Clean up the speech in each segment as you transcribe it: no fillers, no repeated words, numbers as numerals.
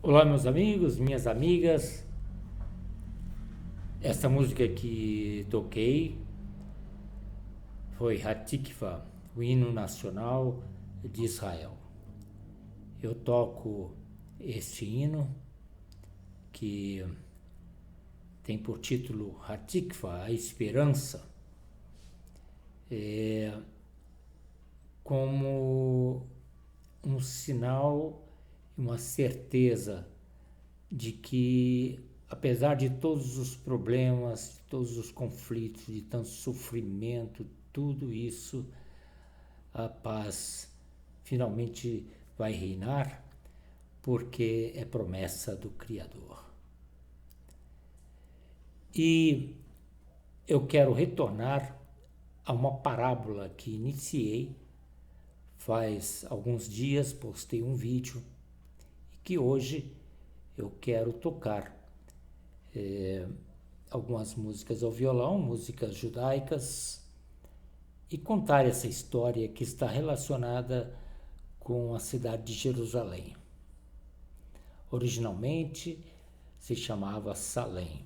Olá, meus amigos, minhas amigas. Essa música que toquei foi Hatikva, o hino nacional de Israel. Eu toco este hino que tem por título Hatikva, a esperança, como um sinal e uma certeza de que, apesar de todos os problemas, de todos os conflitos, de tanto sofrimento, tudo isso, a paz finalmente vai reinar, porque é promessa do Criador. E eu quero retornar a uma parábola que iniciei faz alguns dias, postei um vídeo e que hoje eu quero tocar algumas músicas ao violão, músicas judaicas, e contar essa história que está relacionada com a cidade de Jerusalém. Originalmente se chamava Salém.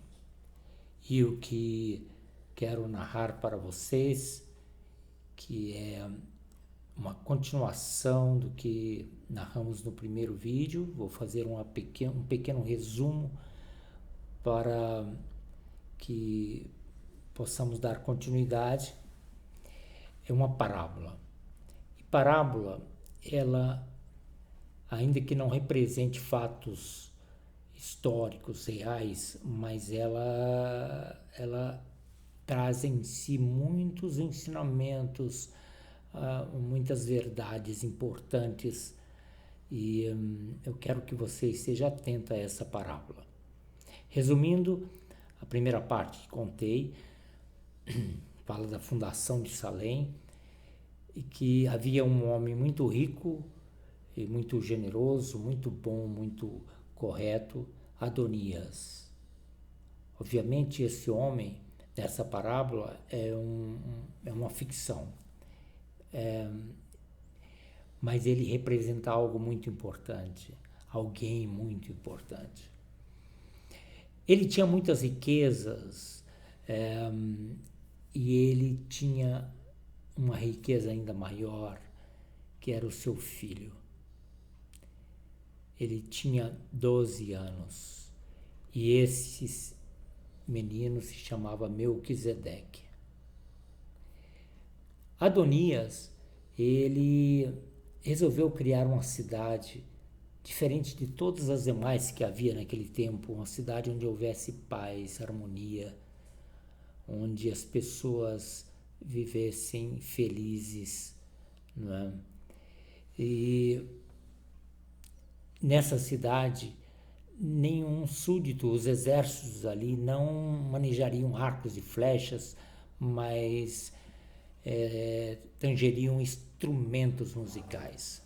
E o que quero narrar para vocês, que é uma continuação do que narramos no primeiro vídeo, vou fazer um pequeno resumo para que possamos dar continuidade. É uma parábola. E parábola, ela, ainda que não represente fatos históricos, reais, mas ela traz em si muitos ensinamentos, muitas verdades importantes, e eu quero que você esteja atento a essa parábola. Resumindo, a primeira parte que contei fala da fundação de Salém, e que havia um homem muito rico e muito generoso, muito bom, muito correto, Adonias. Obviamente esse homem, nessa parábola, é uma ficção, mas ele representa algo muito importante, alguém muito importante. Ele tinha muitas riquezas, e ele tinha uma riqueza ainda maior, que era o seu filho. Ele tinha 12 anos e esse menino se chamava Melquisedeque. Adonias, ele resolveu criar uma cidade diferente de todas as demais que havia naquele tempo, uma cidade onde houvesse paz, harmonia, onde as pessoas vivessem felizes, não é? E nessa cidade, nenhum súdito, os exércitos ali não manejariam arcos e flechas, mas tangeriam instrumentos musicais.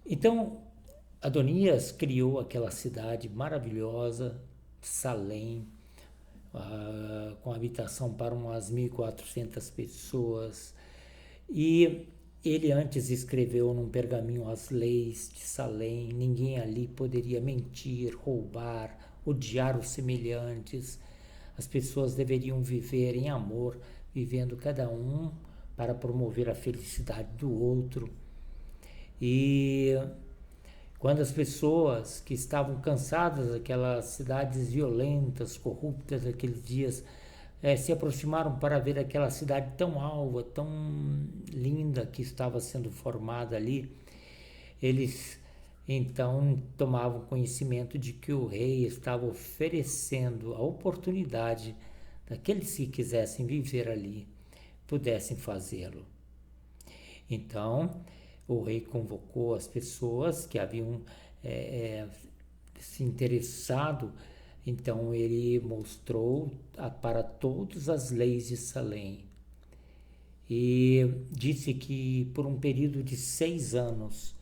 Então, Adonias criou aquela cidade maravilhosa, Salém, com habitação para umas 1.400 pessoas, e ele antes escreveu num pergaminho as leis de Salém. Ninguém ali poderia mentir, roubar, odiar os semelhantes. As pessoas deveriam viver em amor, vivendo cada um para promover a felicidade do outro. E quando as pessoas que estavam cansadas daquelas cidades violentas, corruptas daqueles dias, se aproximaram para ver aquela cidade tão alva, tão linda que estava sendo formada ali, eles então tomavam conhecimento de que o rei estava oferecendo a oportunidade daqueles que quisessem viver ali, pudessem fazê-lo. Então, o rei convocou as pessoas que haviam se interessado. Então ele mostrou para todos as leis de Salém e disse que por um período de 6 anos,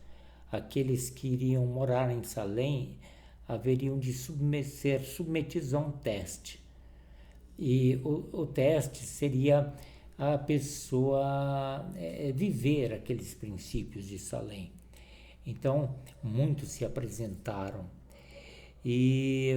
aqueles que iriam morar em Salém haveriam de ser submetidos a um teste. E o teste seria a pessoa viver aqueles princípios de Salém. Então, muitos se apresentaram. E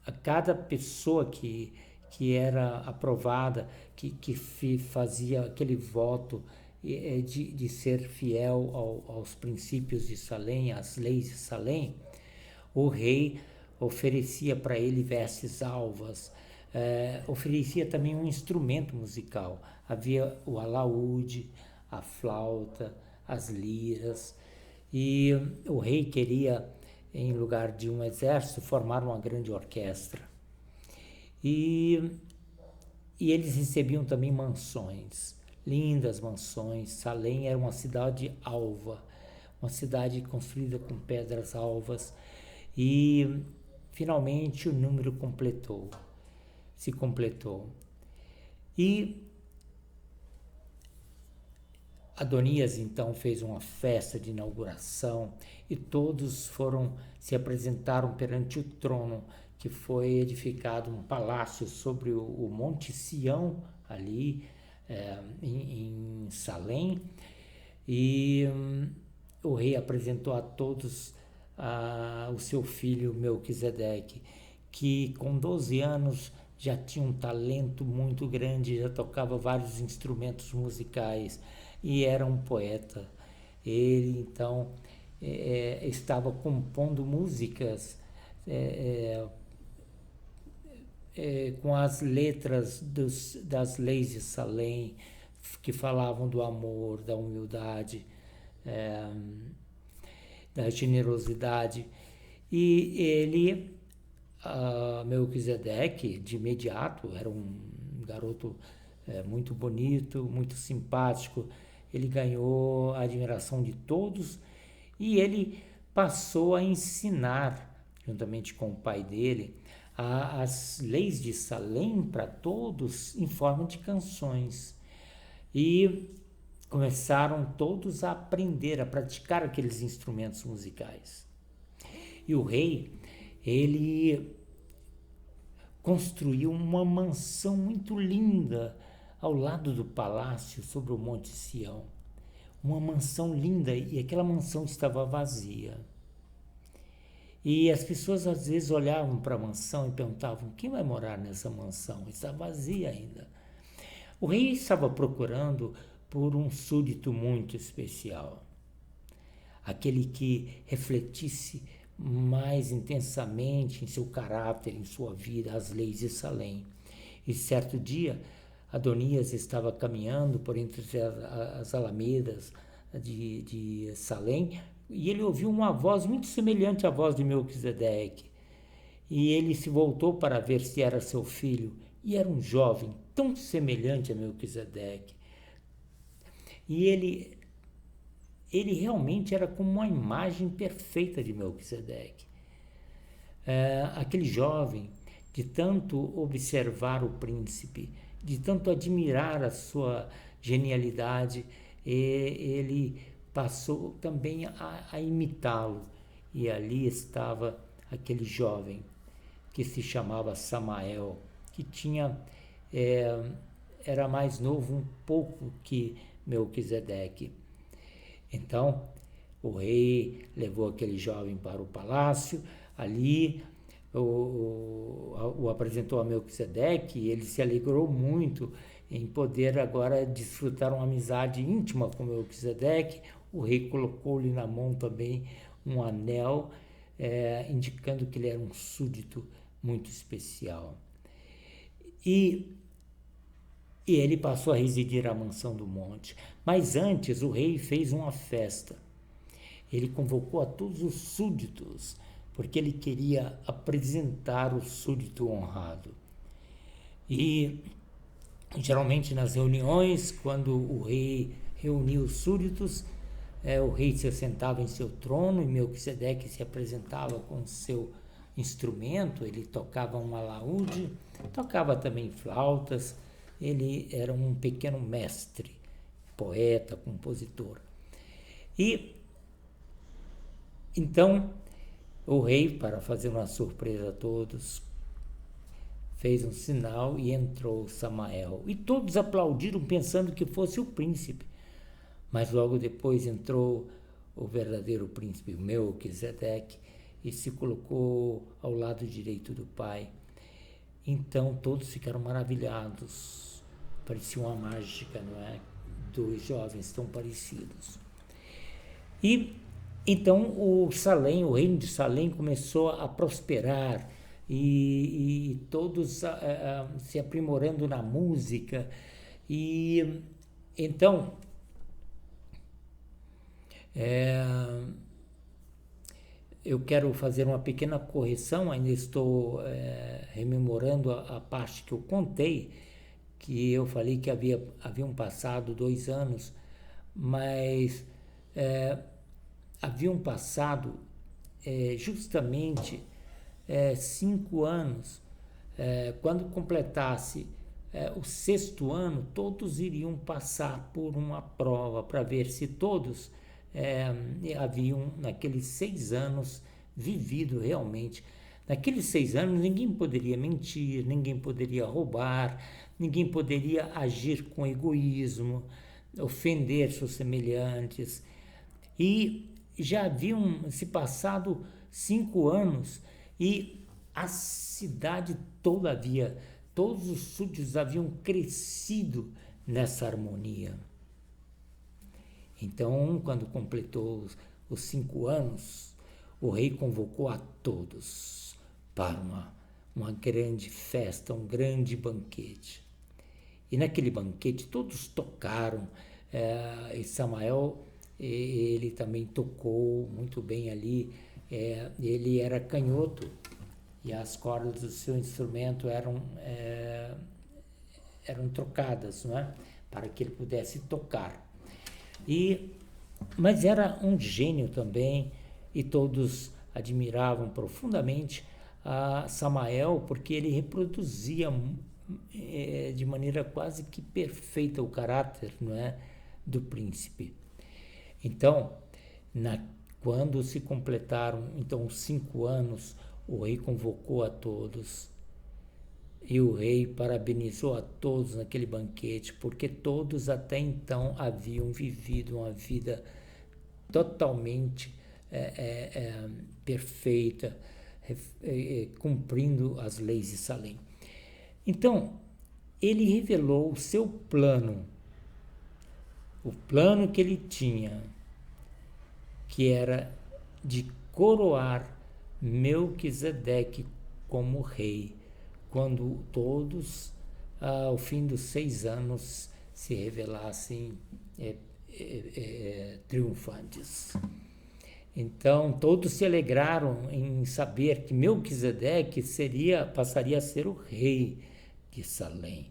a cada pessoa que era aprovada, que fazia aquele voto de ser fiel aos princípios de Salem, às leis de Salem, o rei oferecia para ele vestes alvas, oferecia também um instrumento musical. Havia o alaúde, a flauta, as liras, e o rei queria, em lugar de um exército, formar uma grande orquestra. E eles recebiam também mansões, lindas mansões. Salem era uma cidade alva, uma cidade construída com pedras alvas, e finalmente o número se completou. E Adonias então fez uma festa de inauguração e todos se apresentaram perante o trono, que foi edificado um palácio sobre o Monte Sião, ali em Salem, e o rei apresentou a todos o seu filho Melquisedeque, que com 12 anos já tinha um talento muito grande, já tocava vários instrumentos musicais e era um poeta. Ele então estava compondo músicas com as letras das leis de Salem, que falavam do amor, da humildade, da generosidade. E ele, Melquisedeque, de imediato, era um garoto muito bonito, muito simpático. Ele ganhou a admiração de todos e ele passou a ensinar, juntamente com o pai dele, as leis de Salem para todos em forma de canções. E começaram todos a aprender, a praticar aqueles instrumentos musicais. E o rei, ele construiu uma mansão muito linda ao lado do palácio, sobre o Monte Sião. Uma mansão linda, e aquela mansão estava vazia. E as pessoas às vezes olhavam para a mansão e perguntavam: quem vai morar nessa mansão? Está vazia ainda. O rei estava procurando por um súdito muito especial, aquele que refletisse mais intensamente em seu caráter, em sua vida, as leis de Salem. E certo dia, Adonias estava caminhando por entre as alamedas de Salem, e ele ouviu uma voz muito semelhante à voz de Melquisedeque. E ele se voltou para ver se era seu filho, e era um jovem tão semelhante a Melquisedeque. E ele realmente era como uma imagem perfeita de Melquisedeque. Aquele jovem, de tanto observar o príncipe, de tanto admirar a sua genialidade, ele passou também a imitá-lo. E ali estava aquele jovem que se chamava Samael, que era mais novo um pouco que Melquisedeque. Então o rei levou aquele jovem para o palácio. Ali o apresentou a Melquisedeque, e ele se alegrou muito em poder agora desfrutar uma amizade íntima com Melquisedeque. O rei colocou-lhe na mão também um anel, indicando que ele era um súdito muito especial. E ele passou a residir à mansão do monte. Mas antes o rei fez uma festa. Ele convocou a todos os súditos, porque ele queria apresentar o súdito honrado. E geralmente nas reuniões, quando o rei reunia os súditos, o rei se sentava em seu trono e Melquisedeque se apresentava com seu instrumento. Ele tocava um alaúde, tocava também flautas. Ele era um pequeno mestre, poeta, compositor. E então o rei, para fazer uma surpresa a todos, fez um sinal e entrou Samael. E todos aplaudiram, pensando que fosse o príncipe. Mas logo depois entrou o verdadeiro príncipe Melquisedeque e se colocou ao lado direito do pai. Então todos ficaram maravilhados. Parecia uma mágica, não é? Dois jovens tão parecidos. E então o reino de Salém começou a prosperar e todos se aprimorando na música. E então eu quero fazer uma pequena correção, ainda estou rememorando a parte que eu contei, que eu falei que haviam passado 2 anos, mas haviam passado justamente 5 anos. Quando completasse o 6º ano, todos iriam passar por uma prova para ver se todos haviam, naqueles 6 anos, vivido realmente. Naqueles 6 anos, ninguém poderia mentir, ninguém poderia roubar, ninguém poderia agir com egoísmo, ofender seus semelhantes. E já haviam se passado 5 anos e a cidade toda todos os súditos haviam crescido nessa harmonia. Então, quando completou os 5 anos, o rei convocou a todos para uma grande festa, um grande banquete. E naquele banquete todos tocaram, e Samael, ele também tocou muito bem ali. Ele era canhoto e as cordas do seu instrumento eram trocadas, não é? Para que ele pudesse tocar. Mas era um gênio também, e todos admiravam profundamente a Samael, porque ele reproduzia de maneira quase que perfeita o caráter, não é, do príncipe. Então, quando se completaram os 5 anos, o rei convocou a todos. E o rei parabenizou a todos naquele banquete, porque todos até então haviam vivido uma vida totalmente perfeita, cumprindo as leis de Salém. Então, ele revelou o seu plano, o plano que ele tinha, que era de coroar Melquisedeque como rei, quando todos, ao fim dos 6 anos, se revelassem triunfantes. Então, todos se alegraram em saber que Melquisedeque passaria a ser o rei de Salém,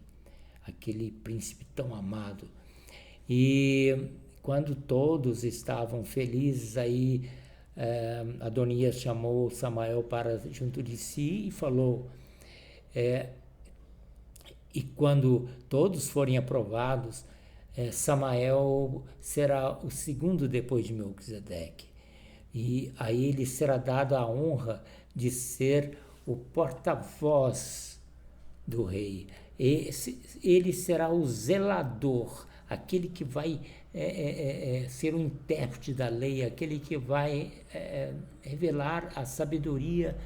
aquele príncipe tão amado. E quando todos estavam felizes, aí Adonias chamou Samael para junto de si e falou: e quando todos forem aprovados, Samael será o segundo depois de Melquisedeque. E a ele será dada a honra de ser o porta-voz do rei. Ele será o zelador, aquele que vai ser o intérprete da lei, aquele que vai revelar a sabedoria.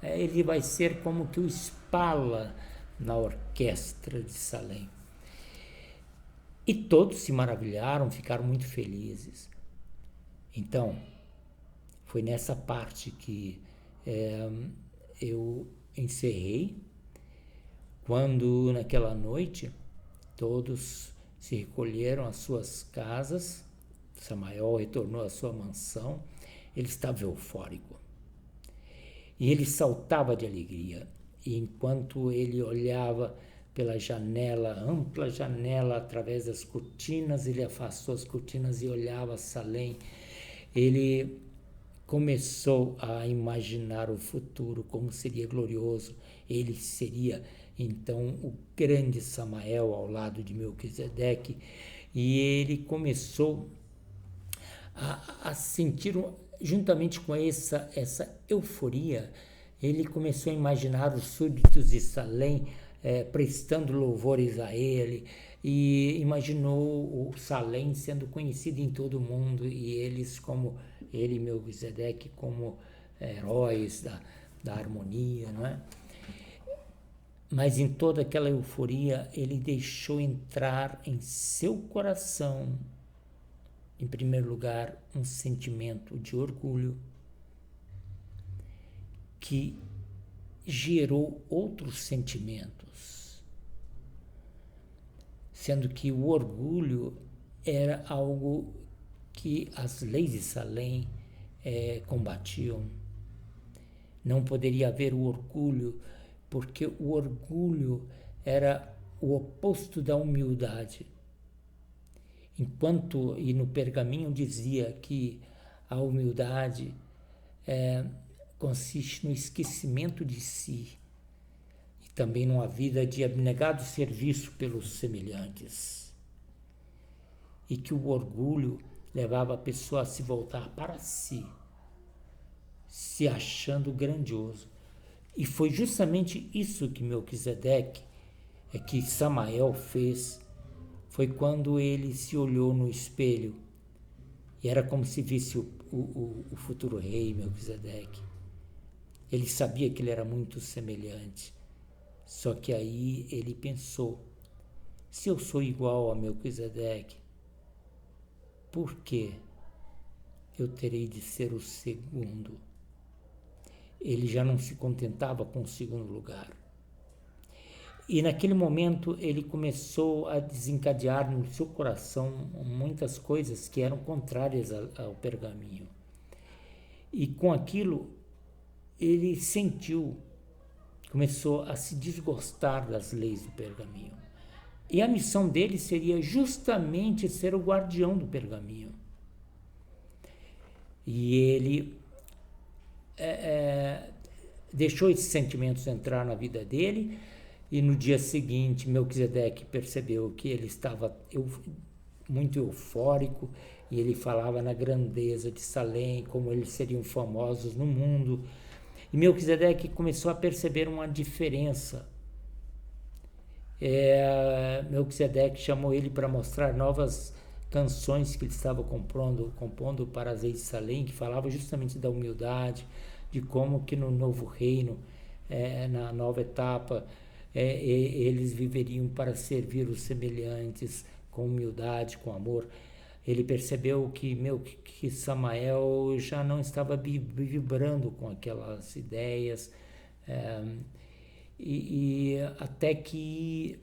Ele vai ser como que o espala na orquestra de Salém. E todos se maravilharam, ficaram muito felizes. Então, foi nessa parte que eu encerrei, quando naquela noite todos se recolheram às suas casas. Samael retornou à sua mansão. Ele estava eufórico e ele saltava de alegria. E enquanto ele olhava pela janela, ampla janela, através das cortinas, ele afastou as cortinas e olhava Salém. Ele começou a imaginar o futuro, como seria glorioso. Ele seria então o grande Samael ao lado de Melquisedeque, e ele começou a sentir, juntamente com essa euforia, ele começou a imaginar os súditos de Salém prestando louvores a ele e imaginou o Salém sendo conhecido em todo o mundo e ele e Melquisedeque como heróis da harmonia, não é? Mas em toda aquela euforia, ele deixou entrar em seu coração, em primeiro lugar, um sentimento de orgulho que gerou outros sentimentos, sendo que o orgulho era algo que as leis de Salém combatiam. Não poderia haver o orgulho, porque o orgulho era o oposto da humildade. E no pergaminho dizia que a humildade consiste no esquecimento de si e também numa vida de abnegado serviço pelos semelhantes. E que o orgulho levava a pessoa a se voltar para si, se achando grandioso. E foi justamente isso que Melquisedeque, que Samael fez, foi quando ele se olhou no espelho e era como se visse o futuro rei Melquisedeque. Ele sabia que ele era muito semelhante, só que aí ele pensou, se eu sou igual a Melquisedeque, por que eu terei de ser o segundo? Ele já não se contentava com o segundo lugar. E naquele momento ele começou a desencadear no seu coração muitas coisas que eram contrárias ao pergaminho. E com aquilo ele começou a se desgostar das leis do pergaminho. E a missão dele seria justamente ser o guardião do pergaminho. E ele deixou esses sentimentos entrar na vida dele, e no dia seguinte Melquisedeque percebeu que ele estava muito eufórico, e ele falava na grandeza de Salém, como eles seriam famosos no mundo. E Melquisedeque começou a perceber uma diferença. Melquisedeque chamou ele para mostrar novas canções que ele estava compondo para as leis de Salém, que falavam justamente da humildade, de como que no novo reino, na nova etapa, eles viveriam para servir os semelhantes com humildade, com amor. Ele percebeu que Samael já não estava vibrando com aquelas ideias, e até que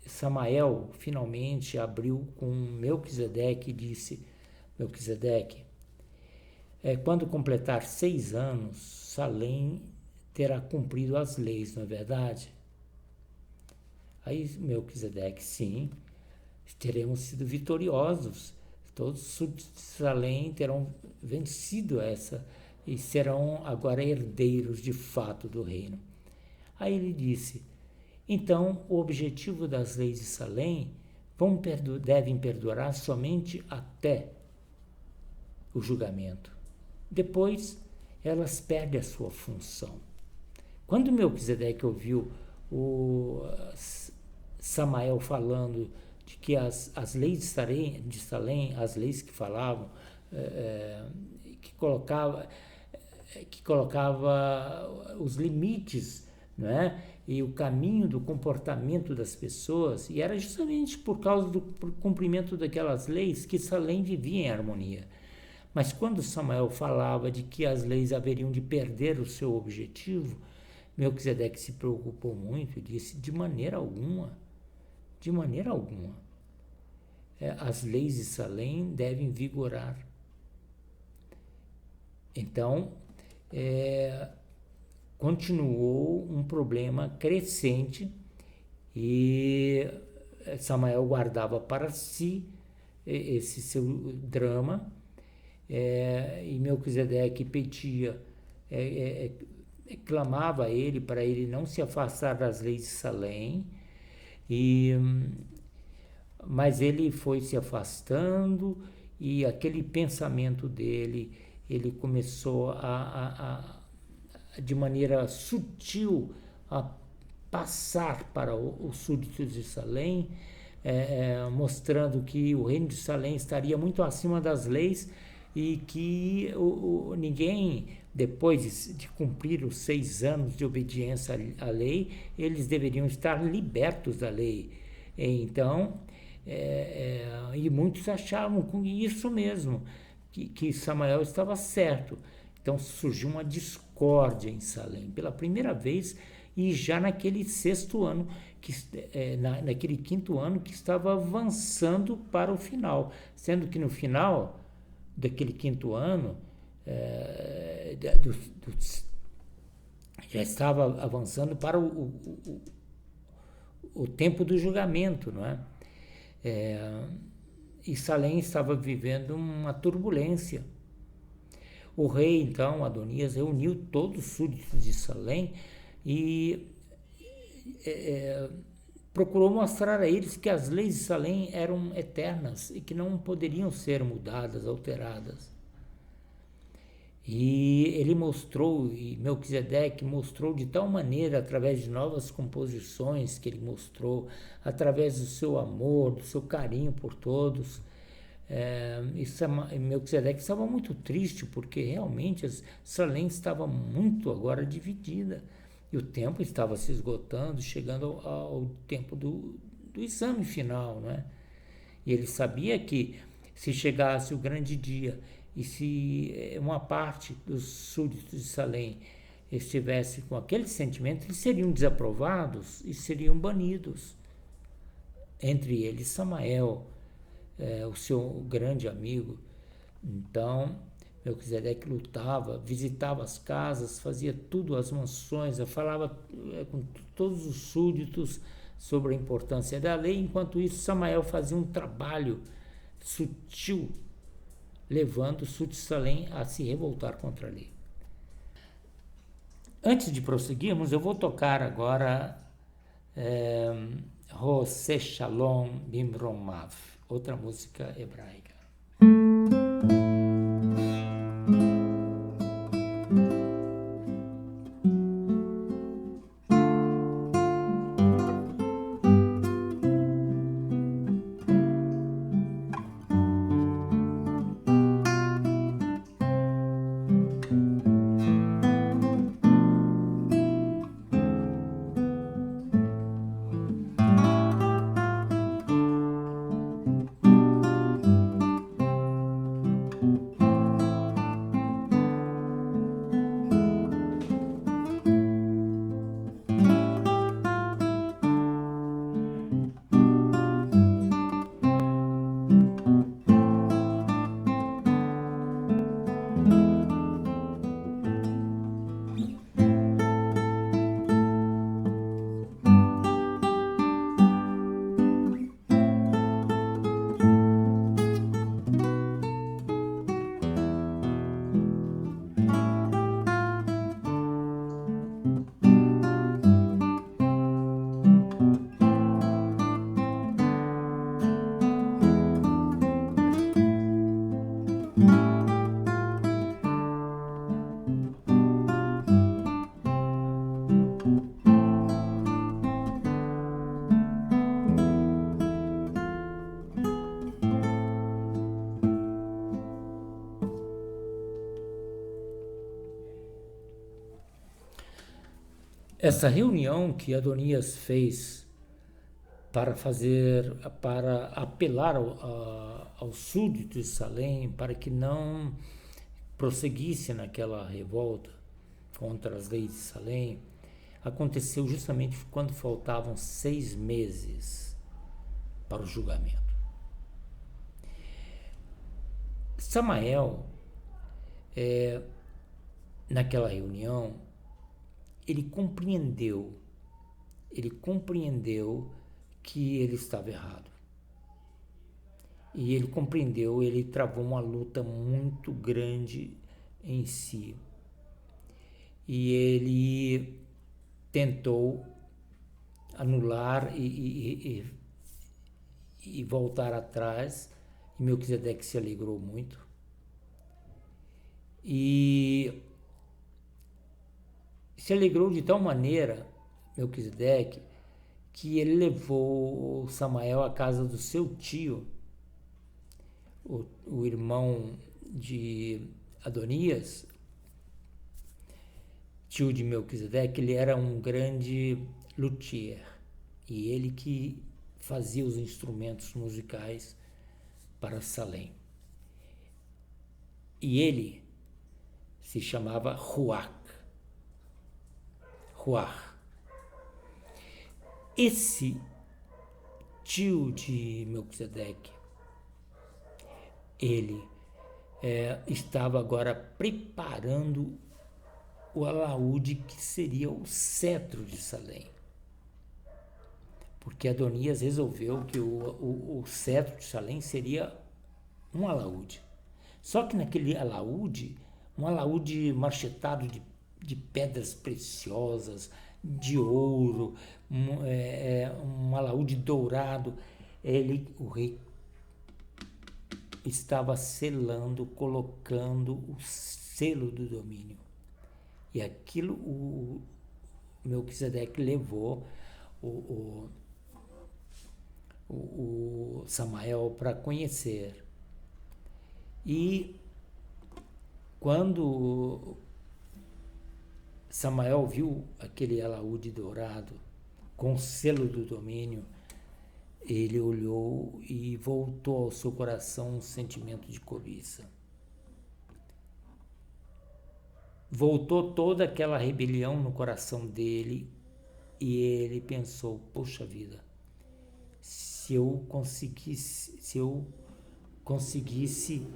Samael finalmente abriu com Melquisedeque e disse: Melquisedeque, quando completar 6 anos, Salém terá cumprido as leis, não é verdade? Aí Melquisedeque, sim, teremos sido vitoriosos, todos os súditos de Salém terão vencido essa e serão agora herdeiros de fato do reino. Aí ele disse: então o objetivo das leis de Salém devem perdurar somente até o julgamento. Depois elas perdem a sua função. Quando Melquisedeque ouviu o Samael falando de que as leis de Salém, as leis que falavam, que colocava os limites, não é? E o caminho do comportamento das pessoas, e era justamente por causa do cumprimento daquelas leis que Salém vivia em harmonia. Mas quando Samael falava de que as leis haveriam de perder o seu objetivo, Melquisedeque se preocupou muito e disse: de maneira alguma, as leis de Salém devem vigorar. Então, continuou um problema crescente e Samael guardava para si esse seu drama, e Melquisedeque pedia, clamava a ele para ele não se afastar das leis de Salém, mas ele foi se afastando, e aquele pensamento dele, ele começou de maneira sutil a passar para os súditos de Salém, mostrando que o reino de Salém estaria muito acima das leis e que ninguém, depois de cumprir os 6 anos de obediência à lei, eles deveriam estar libertos da lei. Então, e muitos achavam com isso mesmo, que Samael estava certo. Então surgiu uma discórdia em Salém pela primeira vez, e já naquele 6º ano, naquele 5º ano que estava avançando para o final, sendo que no final daquele 5º ano já estava avançando para o tempo do julgamento, não é? E Salém estava vivendo uma turbulência. O rei, então, Adonias, reuniu todos os súditos de Salém e procurou mostrar a eles que as leis de Salém eram eternas e que não poderiam ser mudadas, alteradas. E ele mostrou, e Melquisedeque mostrou de tal maneira, através de novas composições que ele mostrou, através do seu amor, do seu carinho por todos. Melquisedeque estava muito triste, porque realmente Salém estava muito agora dividida. E o tempo estava se esgotando, chegando ao tempo do exame final, né? E ele sabia que se chegasse o grande dia e se uma parte dos súditos de Salém estivesse com aquele sentimento, eles seriam desaprovados e seriam banidos. Entre eles Samael, o seu grande amigo. Então Melquisedeque lutava, visitava as casas, fazia tudo, as mansões, falava com todos os súditos sobre a importância da lei. Enquanto isso, Samael fazia um trabalho sutil, levando os súditos de Salém a se revoltar contra a lei. Antes de prosseguirmos, eu vou tocar agora Rosé Shalom Bimromav, outra música hebraica. Essa reunião que Adonias fez para apelar aos súditos de Salém para que não prosseguisse naquela revolta contra as leis de Salém, aconteceu justamente quando faltavam 6 meses para o julgamento. Samael, naquela reunião, ele compreendeu que ele estava errado. E ele compreendeu, ele travou uma luta muito grande em si. E ele tentou anular e voltar atrás. E Melquisedeque se alegrou muito. E se alegrou de tal maneira, Melquisedeque, que ele levou Samael à casa do seu tio, o irmão de Adonias, tio de Melquisedeque. Ele era um grande luthier e ele que fazia os instrumentos musicais para Salém. E ele se chamava Ruach. Esse tio de Melquisedeque, ele estava agora preparando o alaúde que seria o cetro de Salém. Porque Adonias resolveu que o cetro de Salém seria um alaúde. Só que naquele alaúde, um alaúde marchetado de pedras preciosas, de ouro, um alaúde dourado, o rei estava selando, colocando o selo do domínio. E aquilo o Melquisedeque levou o Samael para conhecer. E quando Samael viu aquele alaúde dourado com o selo do domínio, ele olhou e voltou ao seu coração um sentimento de cobiça. Voltou toda aquela rebelião no coração dele e ele pensou: poxa vida, se eu conseguisse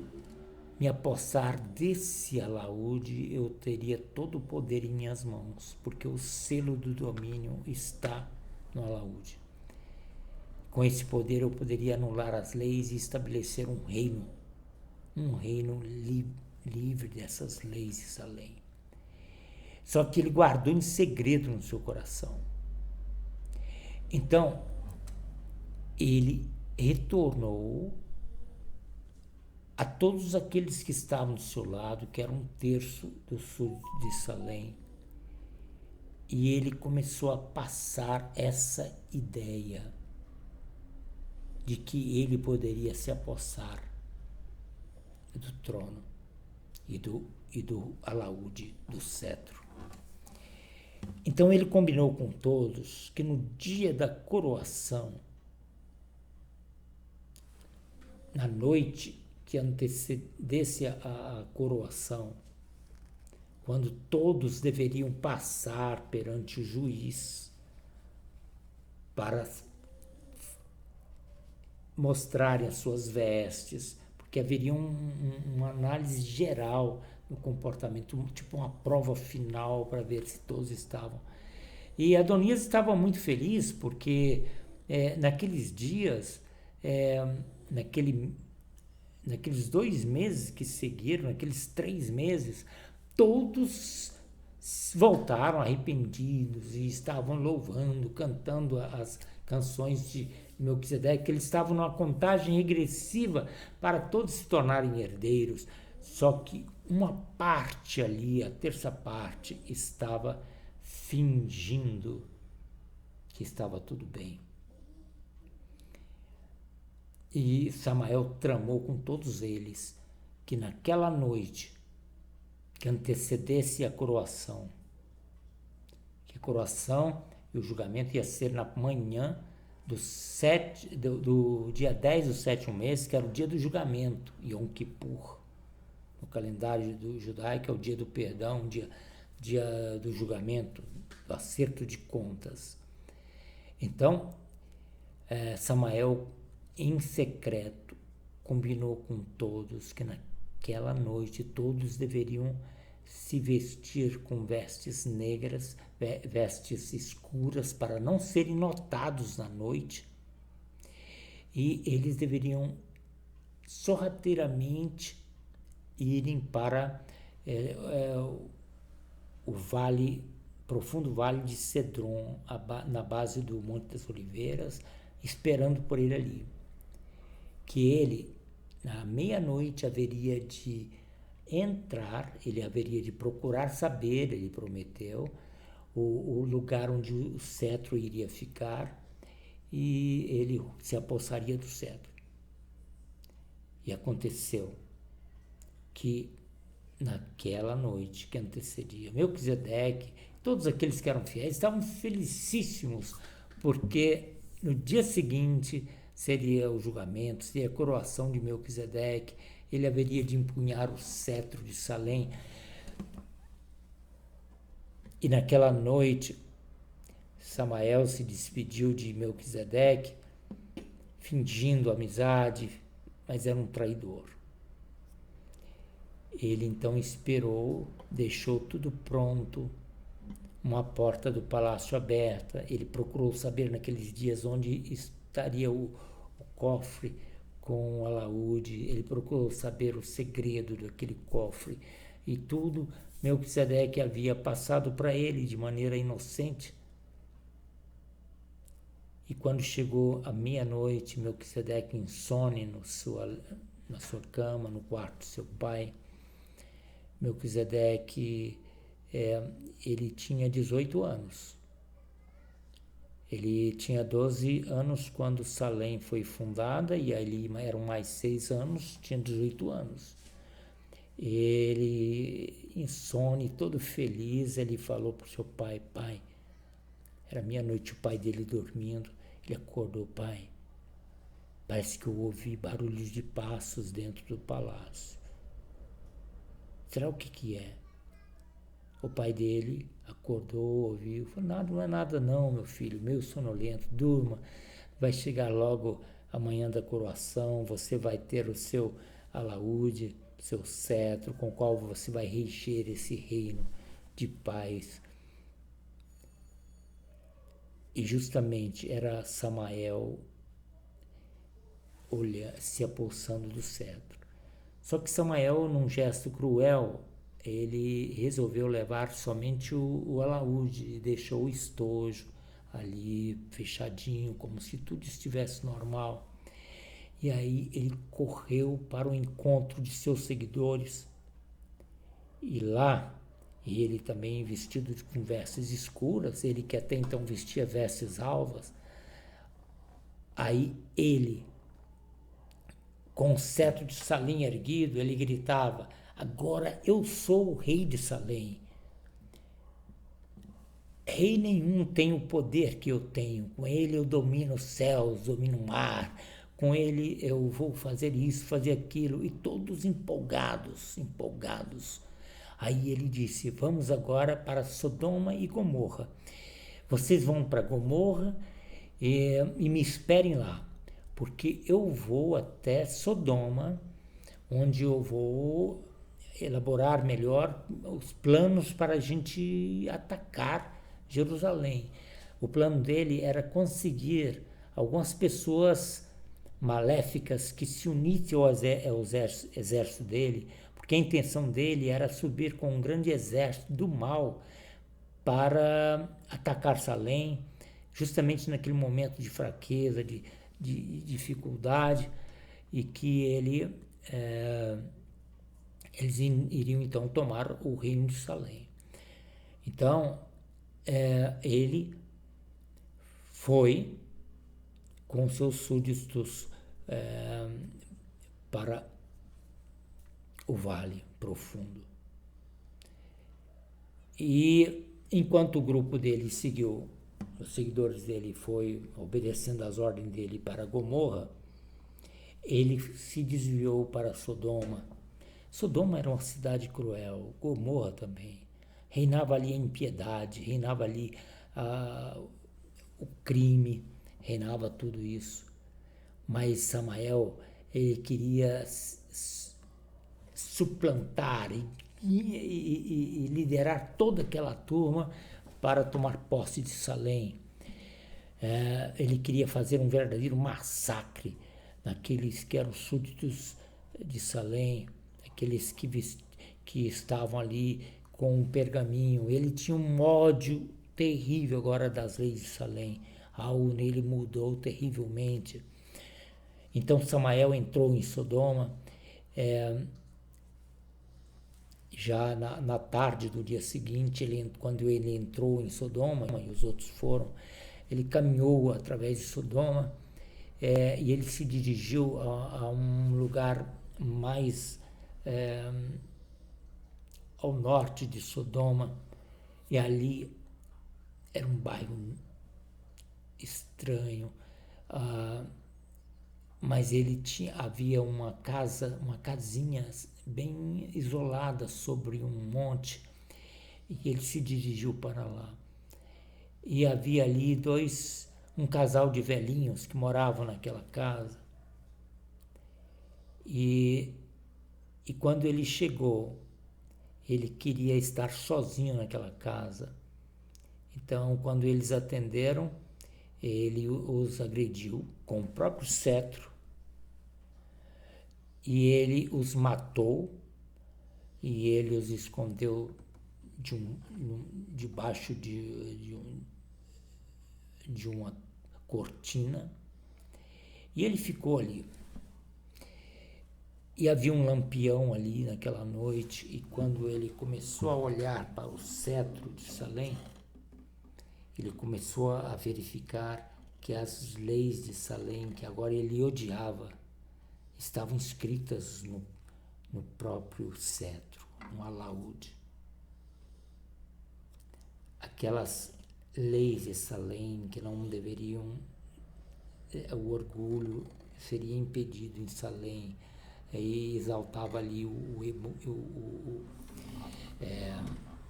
me apossar desse alaúde, eu teria todo o poder em minhas mãos, porque o selo do domínio está no alaúde. Com esse poder eu poderia anular as leis e estabelecer um reino livre dessas leis de Salém. Só que ele guardou em segredo no seu coração. Então, ele retornou a todos aqueles que estavam do seu lado, que era um terço do sul de Salém, e ele começou a passar essa ideia de que ele poderia se apossar do trono e do alaúde, do cetro. Então ele combinou com todos que no dia da coroação, na noite que antecedesse a coroação, quando todos deveriam passar perante o juiz para mostrarem as suas vestes, porque haveria uma análise geral no comportamento, tipo uma prova final para ver se todos estavam. E Adonias estava muito feliz porque naqueles dias, naqueles 2 meses que seguiram, naqueles 3 meses, todos voltaram arrependidos e estavam louvando, cantando as canções de Melquisedeque, que eles estavam numa contagem regressiva para todos se tornarem herdeiros. Só que uma parte ali, a terça parte, estava fingindo que estava tudo bem. E Samael tramou com todos eles que naquela noite que antecedesse a coroação, que a coroação e o julgamento ia ser na manhã do dia 10 do 7º mês, que era o dia do julgamento, Yom Kippur. No calendário do judaico é o dia do perdão, dia do julgamento, do acerto de contas. Então, Samael, em secreto, combinou com todos que naquela noite todos deveriam se vestir com vestes negras, vestes escuras, para não serem notados na noite. E eles deveriam sorrateiramente irem para o profundo vale de Cedron, na base do Monte das Oliveiras, esperando por ele ali. Que ele, na meia-noite, haveria de entrar, ele haveria de procurar saber, ele prometeu, o lugar onde o cetro iria ficar, e ele se apossaria do cetro. E aconteceu que naquela noite que antecedia, Melquisedeque, todos aqueles que eram fiéis estavam felicíssimos, porque no dia seguinte seria o julgamento, seria a coroação de Melquisedeque, ele haveria de empunhar o cetro de Salém. E naquela noite, Samael se despediu de Melquisedeque, fingindo amizade, mas era um traidor. Ele então esperou, deixou tudo pronto, uma porta do palácio aberta. Ele procurou saber naqueles dias onde estaria o cofre com o alaúde. Ele procurou saber o segredo daquele cofre. E tudo Melquisedeque havia passado para ele de maneira inocente. E quando chegou a meia-noite, Melquisedeque insone na sua cama, no quarto de seu pai. Melquisedeque, ele tinha 18 anos. Ele tinha 12 anos quando Salém foi fundada, e ali eram mais 6 anos, tinha 18 anos. Ele, insone, todo feliz, ele falou para o seu pai: pai, era meia-noite, o pai dele dormindo. Ele acordou: pai, parece que eu ouvi barulhos de passos dentro do palácio. Será o que é? O pai dele acordou, ouviu, falou: nada, não é nada não, meu filho, meio sonolento, durma, vai chegar logo a manhã da coroação, você vai ter o seu alaúde, seu cetro, com o qual você vai reger esse reino de paz. E justamente era Samael se apossando do cetro. Só que Samael, num gesto cruel, ele resolveu levar somente o alaúde e deixou o estojo ali fechadinho, como se tudo estivesse normal. E aí ele correu para o encontro de seus seguidores. E lá, ele também vestido com vestes escuras, ele que até então vestia vestes alvas, aí ele, com o cetro de Salém erguido, ele gritava: agora eu sou o rei de Salém. Rei nenhum tem o poder que eu tenho. Com ele eu domino os céus, domino o mar. Com ele eu vou fazer isso, fazer aquilo. E todos empolgados. Aí ele disse: vamos agora para Sodoma e Gomorra. Vocês vão para Gomorra e me esperem lá, porque eu vou até Sodoma, onde eu vou elaborar melhor os planos para a gente atacar Jerusalém. O plano dele era conseguir algumas pessoas maléficas que se unissem ao exército dele, porque a intenção dele era subir com um grande exército do mal para atacar Salém, justamente naquele momento de fraqueza, de dificuldade, e que eles iriam então tomar o reino de Salém. Então, ele foi com seus súditos para o vale profundo. E enquanto o grupo dele seguiu, os seguidores dele foi obedecendo às ordens dele para Gomorra, ele se desviou para Sodoma. Sodoma era uma cidade cruel, Gomorra também. Reinava ali a impiedade, reinava ali o crime, reinava tudo isso. Mas Samael, ele queria suplantar e liderar toda aquela turma para tomar posse de Salém. Ele queria fazer um verdadeiro massacre naqueles que eram súditos de Salém, aqueles que estavam ali com um pergaminho. Ele tinha um ódio terrível agora das leis de Salém. Algo nele mudou terrivelmente. Então Samael entrou em Sodoma. Já na tarde do dia seguinte, quando ele entrou em Sodoma, e os outros foram, ele caminhou através de Sodoma, e ele se dirigiu a um lugar mais ao norte de Sodoma, e ali era um bairro estranho, mas havia uma casinha bem isolada sobre um monte, e ele se dirigiu para lá. E havia ali um casal de velhinhos que moravam naquela casa. E quando ele chegou, ele queria estar sozinho naquela casa. Então, quando eles atenderam, ele os agrediu com o próprio cetro, e ele os matou, e ele os escondeu debaixo de uma cortina, e ele ficou ali. E havia um lampião ali naquela noite, e quando ele começou a olhar para o cetro de Salém, ele começou a verificar que as leis de Salém, que agora ele odiava, estavam escritas no próprio cetro, no alaúde. Aquelas leis de Salém que não deveriam, o orgulho seria impedido em Salém, aí exaltava ali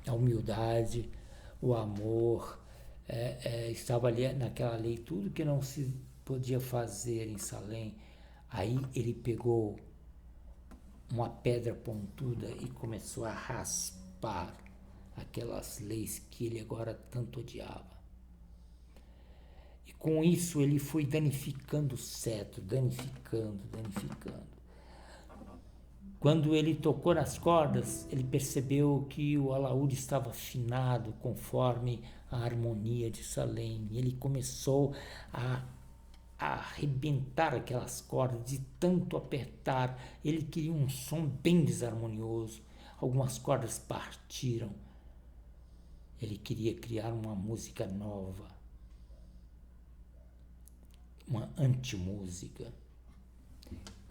a humildade, o amor, estava ali naquela lei, tudo que não se podia fazer em Salém. Aí ele pegou uma pedra pontuda e começou a raspar aquelas leis que ele agora tanto odiava. E com isso ele foi danificando o cetro, danificando. Quando ele tocou nas cordas, ele percebeu que o alaúde estava afinado conforme a harmonia de Salém. E ele começou a arrebentar aquelas cordas, de tanto apertar. Ele queria um som bem desarmonioso. Algumas cordas partiram. Ele queria criar uma música nova, uma antimúsica.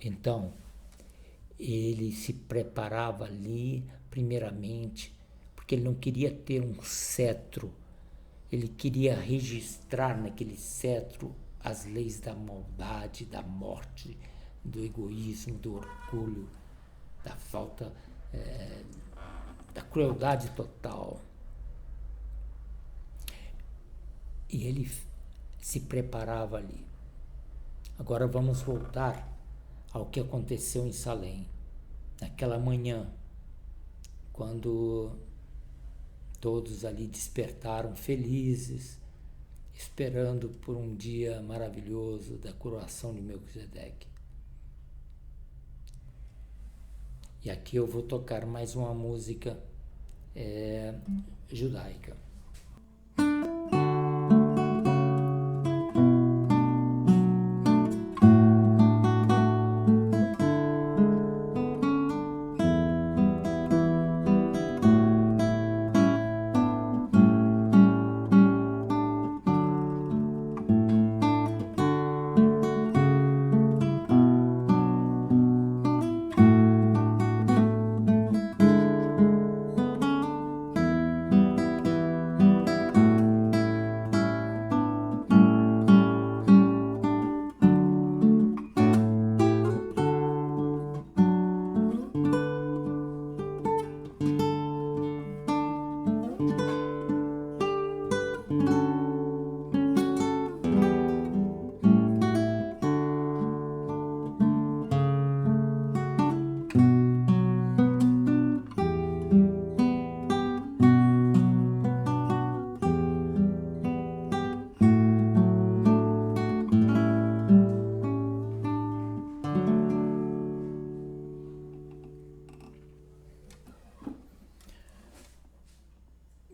Então, ele se preparava ali, primeiramente, porque ele não queria ter um cetro, ele queria registrar naquele cetro as leis da maldade, da morte, do egoísmo, do orgulho, da falta, da crueldade total. E ele se preparava ali. Agora vamos voltar ao que aconteceu em Salém, naquela manhã, quando todos ali despertaram felizes, esperando por um dia maravilhoso da coroação de Melquisedeque. E aqui eu vou tocar mais uma música judaica.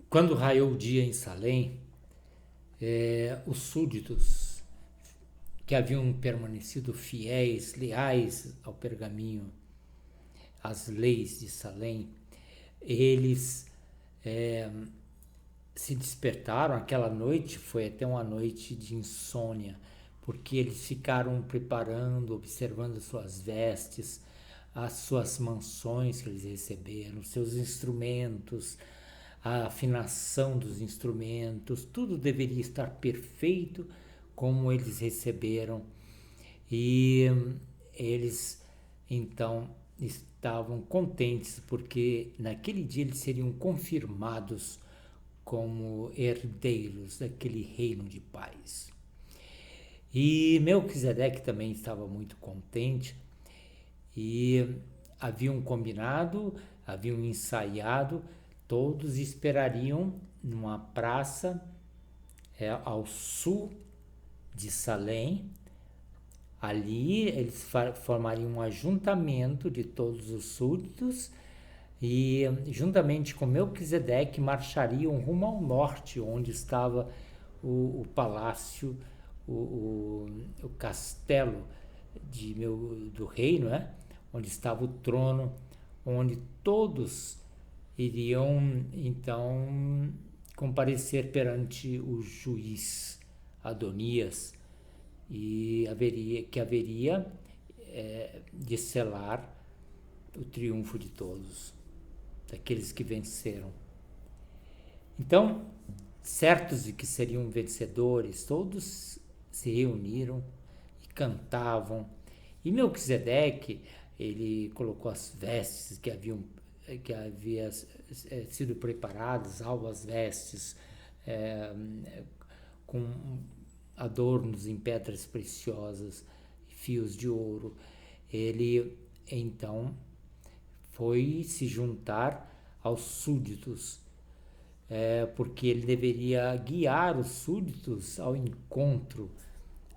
Quando raiou o dia em Salém, os súditos que haviam permanecido fiéis, leais ao pergaminho, às leis de Salém, eles se despertaram. Aquela noite foi até uma noite de insônia, porque eles ficaram preparando, observando suas vestes, as suas mansões que eles receberam, seus instrumentos, a afinação dos instrumentos, tudo deveria estar perfeito como eles receberam. E eles então estavam contentes porque naquele dia eles seriam confirmados como herdeiros daquele reino de paz. E Melquisedeque também estava muito contente e haviam combinado, haviam ensaiado, todos esperariam numa praça ao sul de Salém. Ali eles formariam um ajuntamento de todos os súditos e, juntamente com Melquisedeque, marchariam rumo ao norte, onde estava o palácio, o castelo do rei, não é? Onde estava o trono, onde todos iriam então comparecer perante o juiz Adonias, e haveria de selar o triunfo de todos, daqueles que venceram. Então, certos de que seriam vencedores, todos se reuniram e cantavam. E Melquisedeque, ele colocou as vestes que havia sido preparadas, alvas vestes, com adornos em pedras preciosas, fios de ouro. Ele então foi se juntar aos súditos, porque ele deveria guiar os súditos ao encontro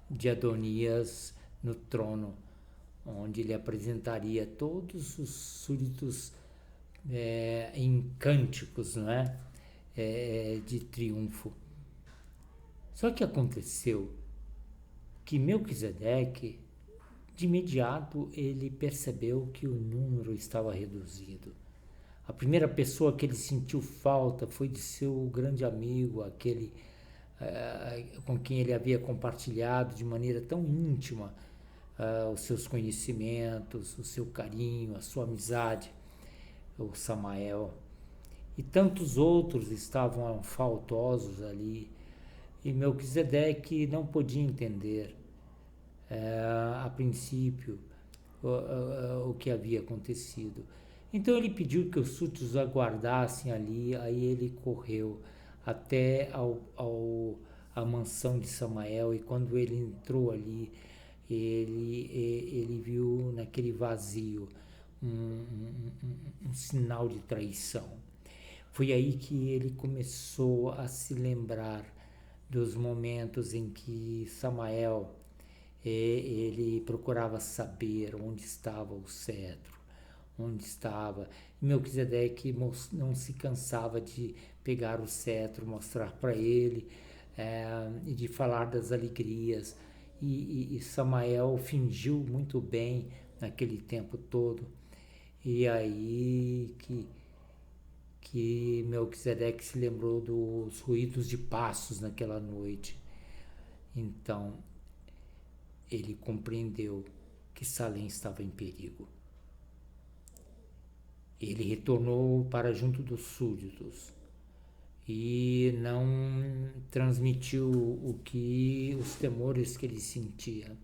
de Adonias no trono, onde ele apresentaria todos os súditos em cânticos, não é? De triunfo. Só que aconteceu que Melquisedeque, de imediato, ele percebeu que o número estava reduzido. A primeira pessoa que ele sentiu falta foi de seu grande amigo, aquele com quem ele havia compartilhado de maneira tão íntima os seus conhecimentos, o seu carinho, a sua amizade, o Samael. E tantos outros estavam faltosos ali. E Melquisedeque não podia entender a princípio o que havia acontecido. Então ele pediu que os súditos aguardassem ali. Aí ele correu até a mansão de Samael, e quando ele entrou ali, ele viu naquele vazio um sinal de traição. Foi aí que ele começou a se lembrar dos momentos em que Samael ele procurava saber onde estava o cetro, onde estava. Melquisedeque não se cansava de pegar o cetro, mostrar para ele e de falar das alegrias. E Samael fingiu muito bem naquele tempo todo. E aí que Melquisedeque se lembrou dos ruídos de passos naquela noite. Então, ele compreendeu que Salém estava em perigo. Ele retornou para junto dos súditos e não transmitiu os temores que ele sentia.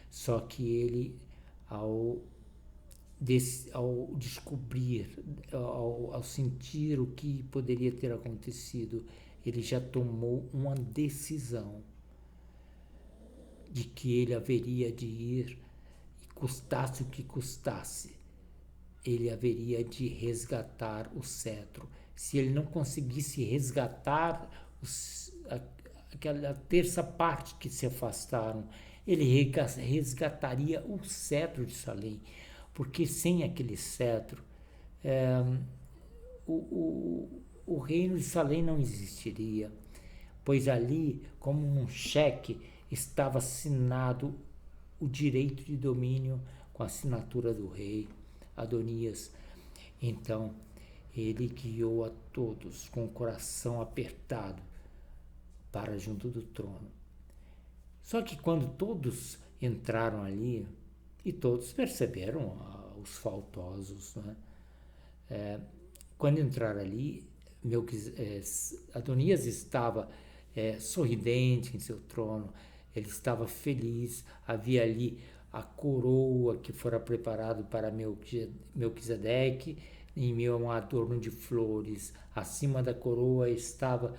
Só que ele, ao descobrir, ao sentir o que poderia ter acontecido, ele já tomou uma decisão de que ele haveria de ir, e custasse o que custasse, ele haveria de resgatar o cetro. Se ele não conseguisse resgatar aquela terça parte que se afastaram, ele resgataria o cetro de Salém, porque sem aquele cetro o reino de Salém não existiria, pois ali, como um cheque, estava assinado o direito de domínio com a assinatura do rei Adonias. Então ele guiou a todos com o coração apertado para junto do trono. Só que quando todos entraram ali, e todos perceberam os faltosos, né? Quando entraram ali, Adonias estava sorridente em seu trono, ele estava feliz, havia ali a coroa que fora preparada para Melquisedeque, em meio a um adorno de flores. Acima da coroa estava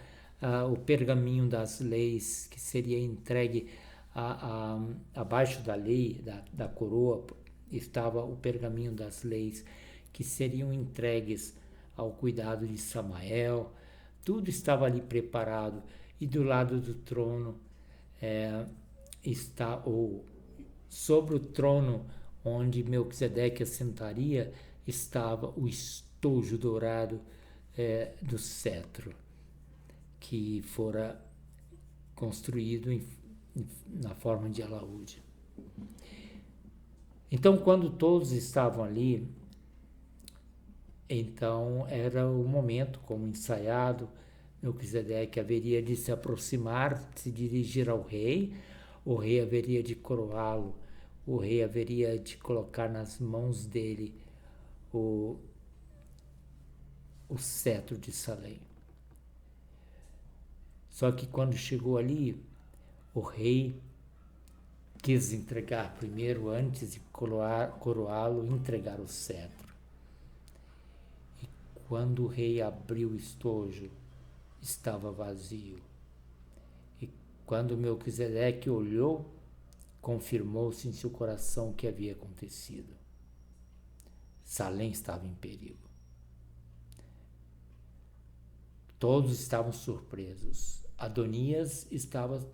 o pergaminho das leis, que seria entregue abaixo da lei, da coroa, estava o pergaminho das leis, que seriam entregues ao cuidado de Samael. Tudo estava ali preparado, e do lado do trono sobre o trono onde Melquisedeque assentaria, estava o estojo dourado do cetro, que fora construído na forma de alaúde. Então, quando todos estavam ali, então era o momento, como ensaiado, Melquisedeque haveria de se aproximar, se dirigir ao rei, o rei haveria de coroá-lo, o rei haveria de colocar nas mãos dele o cetro de Salém. Só que quando chegou ali, o rei quis entregar primeiro, antes de coroá-lo, entregar o cetro. E quando o rei abriu o estojo, estava vazio. E quando Melquisedeque olhou, confirmou-se em seu coração o que havia acontecido. Salém estava em perigo. Todos estavam surpresos. Adonias estava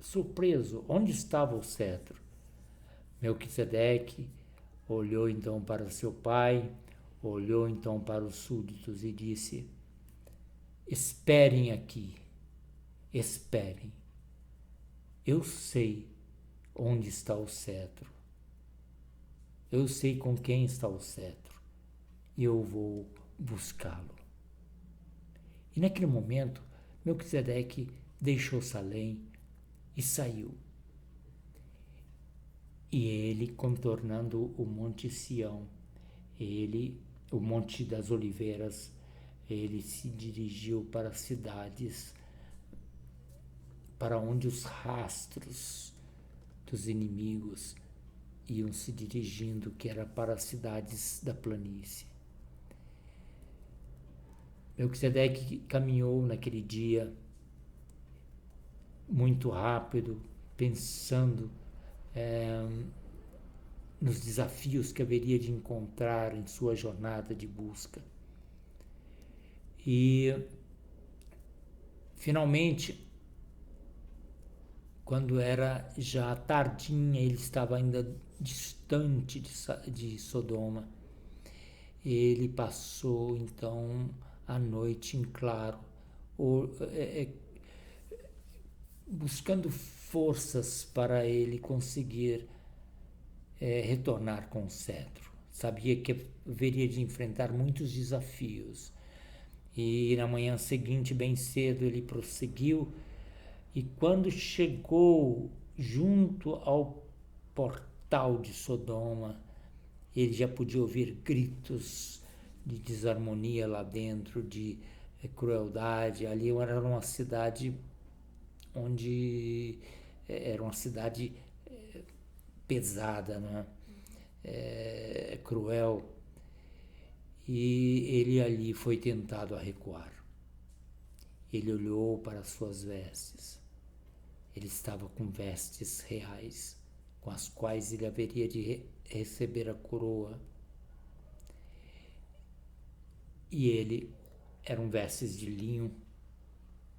surpreso. Onde estava o cetro? Melquisedeque olhou então para seu pai, olhou então para os súditos e disse: esperem aqui, esperem. Eu sei onde está o cetro. Eu sei com quem está o cetro. E eu vou buscá-lo. E naquele momento, Melquisedeque deixou Salém e saiu. E ele, contornando o Monte Sião, o Monte das Oliveiras, ele se dirigiu para as cidades, para onde os rastros dos inimigos iam se dirigindo, que era para as cidades da planície. Melquisedeque caminhou naquele dia muito rápido, pensando nos desafios que haveria de encontrar em sua jornada de busca. E, finalmente, quando era já tardinha, ele estava ainda distante de Sodoma. Ele passou, então, a noite em claro, buscando forças para ele conseguir retornar com o cetro. Sabia que haveria de enfrentar muitos desafios. E na manhã seguinte, bem cedo, ele prosseguiu, e quando chegou junto ao portal de Sodoma, ele já podia ouvir gritos de desarmonia lá dentro, de crueldade. Ali era uma cidade onde era uma cidade pesada, né? Cruel. E ele ali foi tentado a recuar. Ele olhou para suas vestes. Ele estava com vestes reais, com as quais ele haveria de receber a coroa. E ele eram vestes de linho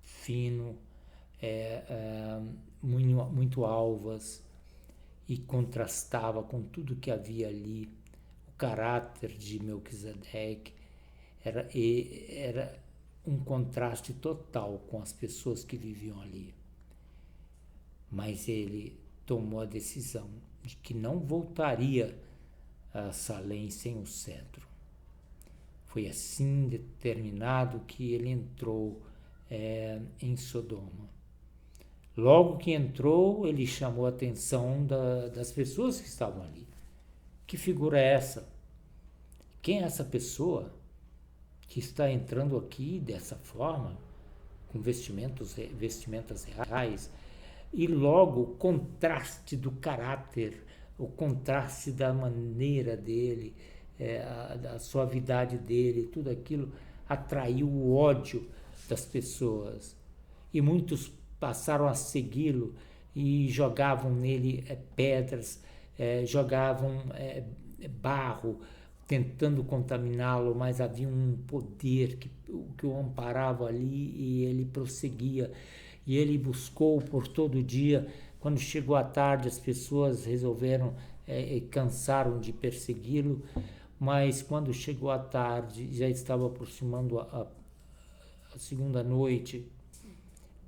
fino, muito alvas, e contrastava com tudo que havia ali. O caráter de Melquisedeque era um contraste total com as pessoas que viviam ali. Mas ele tomou a decisão de que não voltaria a Salém sem o cetro. Foi assim determinado que ele entrou em Sodoma. Logo que entrou, ele chamou a atenção das pessoas que estavam ali. Que figura é essa? Quem é essa pessoa que está entrando aqui dessa forma, com vestimentas reais? E logo o contraste do caráter, o contraste da maneira dele, a suavidade dele, tudo aquilo atraiu o ódio das pessoas. E muitos passaram a segui-lo e jogavam nele pedras, jogavam barro, tentando contaminá-lo, mas havia um poder que o amparava ali e ele prosseguia. E ele buscou por todo o dia. Quando chegou a tarde, as pessoas resolveram, cansaram de persegui-lo, mas quando chegou a tarde, já estava aproximando a segunda noite,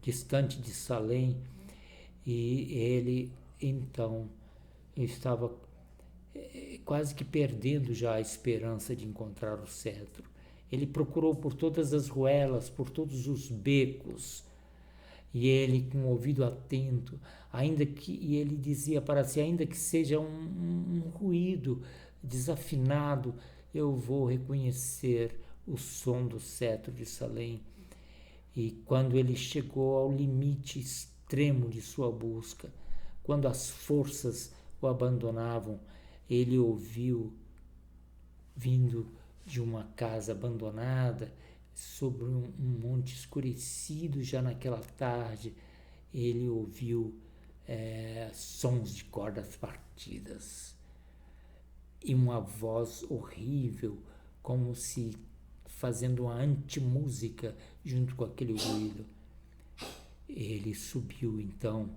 distante de Salém, e ele então estava quase que perdendo já a esperança de encontrar o cetro. Ele procurou por todas as ruelas, por todos os becos, e ele, com o ouvido atento, e ele dizia para si, ainda que seja um ruído desafinado, eu vou reconhecer o som do cetro de Salém. E quando ele chegou ao limite extremo de sua busca, quando as forças o abandonavam, ele ouviu, vindo de uma casa abandonada, sobre um monte escurecido já naquela tarde, ele ouviu sons de cordas partidas e uma voz horrível, como se fazendo uma antimúsica junto com aquele ruído. Ele subiu então,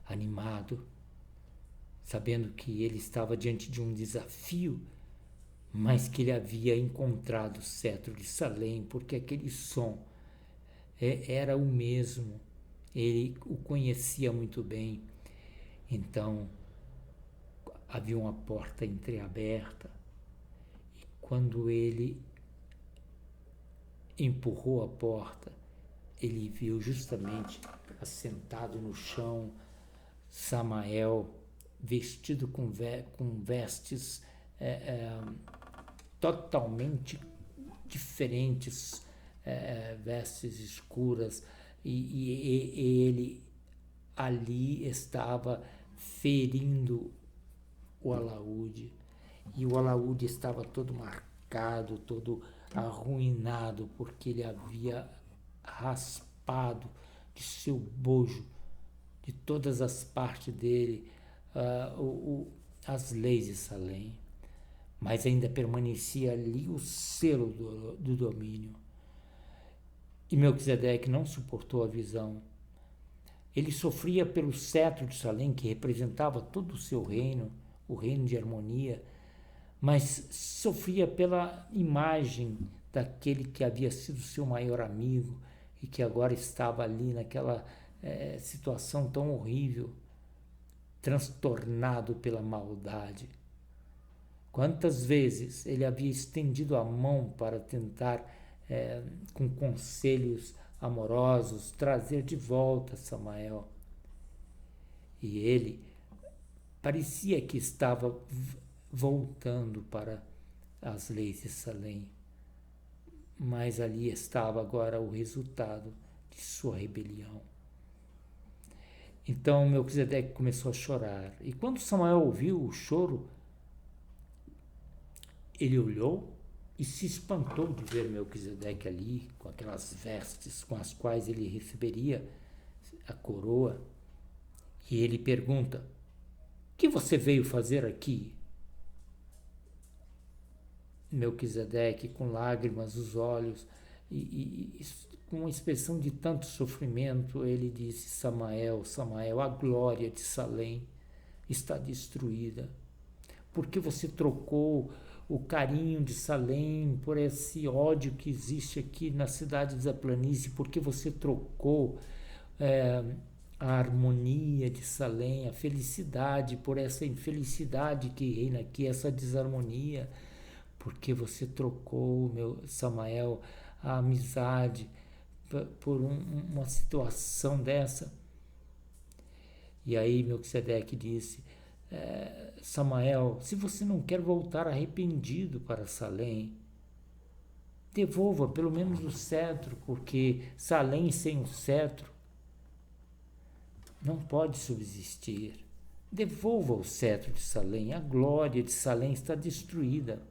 animado, sabendo que ele estava diante de um desafio, mas que ele havia encontrado o cetro de Salém, porque aquele som era o mesmo, ele o conhecia muito bem. Então havia uma porta entreaberta, e quando ele empurrou a porta, ele viu justamente assentado no chão Samael, vestido com vestes totalmente diferentes, vestes escuras, e ele ali estava ferindo o alaúde, e o alaúde estava todo marcado, todo arruinado, porque ele havia raspado de seu bojo, de todas as partes dele, as leis de Salém, mas ainda permanecia ali o selo do domínio. E Melquisedeque não suportou a visão. Ele sofria pelo cetro de Salém, que representava todo o seu reino, o reino de harmonia, mas sofria pela imagem daquele que havia sido seu maior amigo e que agora estava ali naquela situação tão horrível, transtornado pela maldade. Quantas vezes ele havia estendido a mão para tentar, com conselhos amorosos, trazer de volta Samael. E ele parecia que estava voltando para as leis de Salém, mas ali estava agora o resultado de sua rebelião. Então Melquisedeque começou a chorar, e quando Samael ouviu o choro, ele olhou e se espantou de ver Melquisedeque ali, com aquelas vestes com as quais ele receberia a coroa. E ele pergunta: o que você veio fazer aqui? Melquisedeque, com lágrimas nos olhos e com uma expressão de tanto sofrimento, ele disse: Samael, Samael, a glória de Salém está destruída. Por que você trocou o carinho de Salém por esse ódio que existe aqui na cidade da planície? Por que você trocou a harmonia de Salém, a felicidade, por essa infelicidade que reina aqui, essa desarmonia? porque você trocou, meu Samael, a amizade por uma situação dessa. E aí Melquisedeque disse, Samael, se você não quer voltar arrependido para Salém, devolva pelo menos o cetro, porque Salém sem o cetro não pode subsistir. Devolva o cetro de Salém, a glória de Salém está destruída.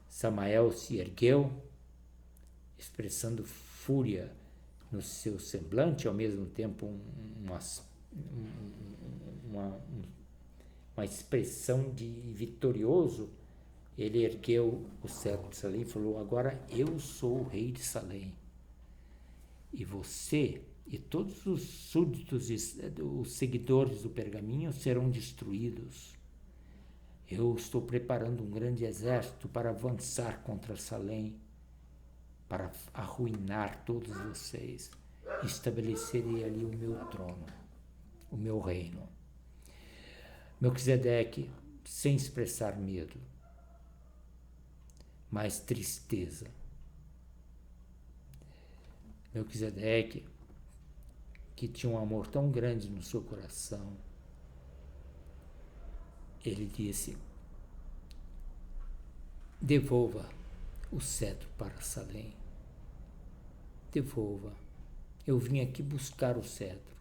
Samael se ergueu, expressando fúria no seu semblante, ao mesmo tempo uma expressão de vitorioso. Ele ergueu o cetro de Salém e falou, agora eu sou o rei de Salém. E você e todos os súditos, os seguidores do pergaminho serão destruídos. Eu estou preparando um grande exército para avançar contra Salém, para arruinar todos vocês. Estabelecerei ali o meu trono, o meu reino. Melquisedeque, sem expressar medo, mas tristeza. Melquisedeque, que tinha um amor tão grande no seu coração, ele disse, devolva o cetro para Salém. Devolva. Eu vim aqui buscar o cetro.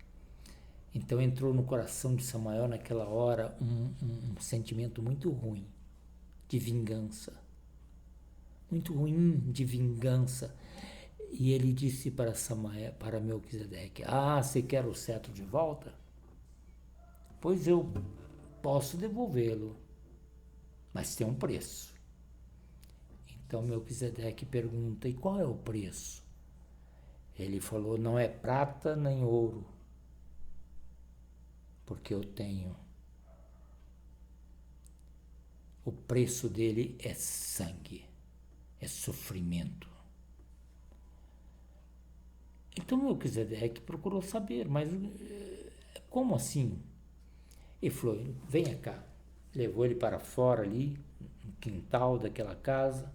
Então entrou no coração de Samael naquela hora um sentimento muito ruim de vingança. Muito ruim de vingança. E ele disse para Samael, para Melquisedeque, você quer o cetro de volta? Pois eu posso devolvê-lo, mas tem um preço. Então Melquisedeque pergunta, e qual é o preço? Ele falou, não é prata nem ouro, porque eu tenho. O preço dele é sangue, é sofrimento. Então Melquisedeque procurou saber, mas como assim? Ele falou, venha cá. Levou ele para fora ali, no quintal daquela casa.